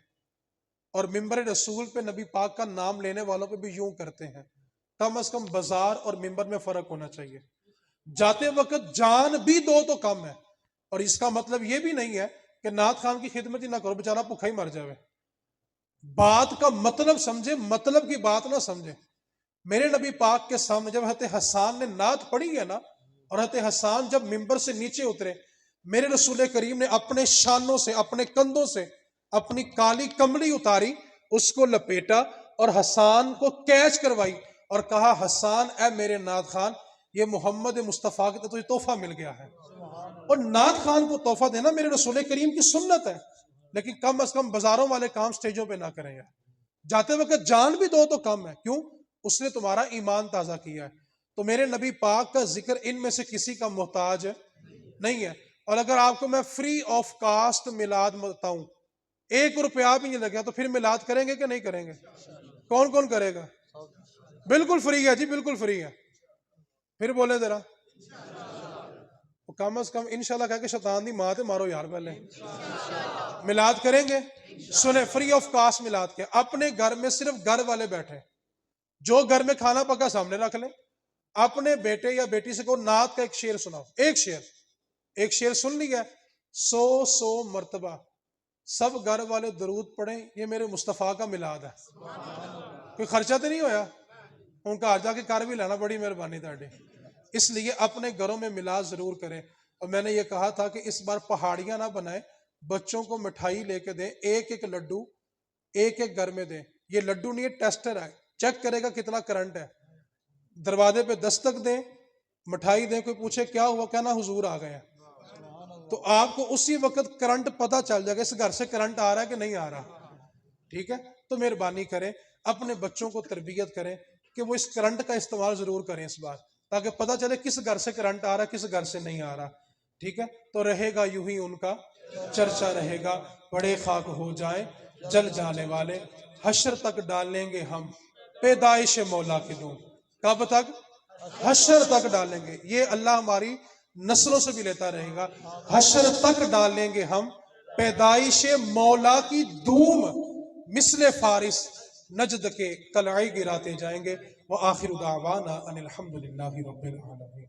اور ممبر رسول پہ نبی پاک کا نام لینے والوں پہ بھی یوں کرتے ہیں. کم از کم بازار اور ممبر میں فرق ہونا چاہیے. جاتے وقت جان بھی دو تو کم ہے. اور اس کا مطلب یہ بھی نہیں ہے کہ نعت خان کی خدمت ہی نہ کرو، بیچارہ بھوکا ہی مر جاوے. بات کا مطلب سمجھے، مطلب کی بات نہ سمجھے. میرے نبی پاک کے سامنے جب حضرت حسان نے نعت پڑھی ہے نا، اور حضرت حسان جب ممبر سے نیچے اترے، میرے رسول کریم نے اپنے شانوں سے، اپنے کندھوں سے اپنی کالی کملی اتاری، اس کو لپیٹا اور حسان کو کیچ کروائی اور کہا، حسان اے میرے نعت خان، یہ محمد مصطفیٰ کی تجھے تحفہ مل گیا ہے. اور نعت خان کو تحفہ دینا میرے رسول کریم کی سنت ہے، لیکن کم از کم بازاروں والے کام سٹیجوں پہ نہ کریں یار. جاتے وقت جان بھی دو تو کم ہے. کیوں؟ اس نے تمہارا ایمان تازہ کیا ہے. تو میرے نبی پاک کا ذکر ان میں سے کسی کا محتاج نہیں ہے. اور اگر آپ کو میں فری آف کاسٹ میلاد بتاؤں، 1 روپیہ بھی نہیں لگا، تو پھر میلاد کریں گے کہ نہیں کریں گے؟ کون کون کرے گا؟ بالکل فری ہے جی، بالکل فری ہے. پھر بولے ذرا، کم از کم انشاءاللہ کہہ کے شیطان دی ماں تے مارو یار. پہلے میلاد کریں گے، سنیں، فری آف کاسٹ میلاد کے. اپنے گھر میں صرف گھر والے بیٹھے، جو گھر میں کھانا پکا سامنے رکھ لیں. اپنے بیٹے یا بیٹی سے کہو نعت کا ایک شعر سناؤ، ایک شعر سن لیا، 100 مرتبہ سب گھر والے درود پڑھیں. یہ میرے مصطفیٰ کا میلاد ہے. کوئی خرچہ تو نہیں ہویا؟ ان کا آج جا کے کار بھی لانا، بڑی مہربانی تاڑی. اس لیے اپنے گھروں میں میلاد ضرور کریں. اور میں نے یہ کہا تھا کہ اس بار پہاڑیاں نہ بنائیں، بچوں کو مٹھائی لے کے دیں، ایک لڈو ایک گھر میں دیں. یہ لڈو نہیں ہے، ٹیسٹر ہے، چیک کرے گا کتنا کرنٹ ہے. دروازے پہ دستک دیں، مٹھائی دیں، کوئی پوچھے کیا ہوا، کہنا حضور آ گئے ہیں. تو آپ کو اسی وقت کرنٹ پتہ چل جائے گا اس گھر سے کرنٹ آ رہا ہے کہ نہیں آ رہا. ٹھیک ہے؟ تو مہربانی کریں، اپنے بچوں کو تربیت کریں کہ وہ اس کرنٹ کا استعمال ضرور کریں اس بار، تاکہ پتہ چلے کس گھر سے کرنٹ آ رہا ہے، کس گھر سے نہیں آ رہا. ٹھیک ہے؟ تو رہے گا یوں ہی ان کا چرچا رہے گا، بڑے خاک ہو جائیں جل جانے والے. حشر تک ڈالیں گے ہم پیدائش مولا کی دوں. کب تک؟ حشر تک ڈالیں گے. یہ اللہ ہماری نسلوں سے بھی لیتا رہے گا. حشر تک ڈالیں گے ہم پیدائش مولا کی دوم، مثل فارس نجد کے قلعے گراتے جائیں گے. وآخر دعوانا ان الحمدللہ رب العالمین.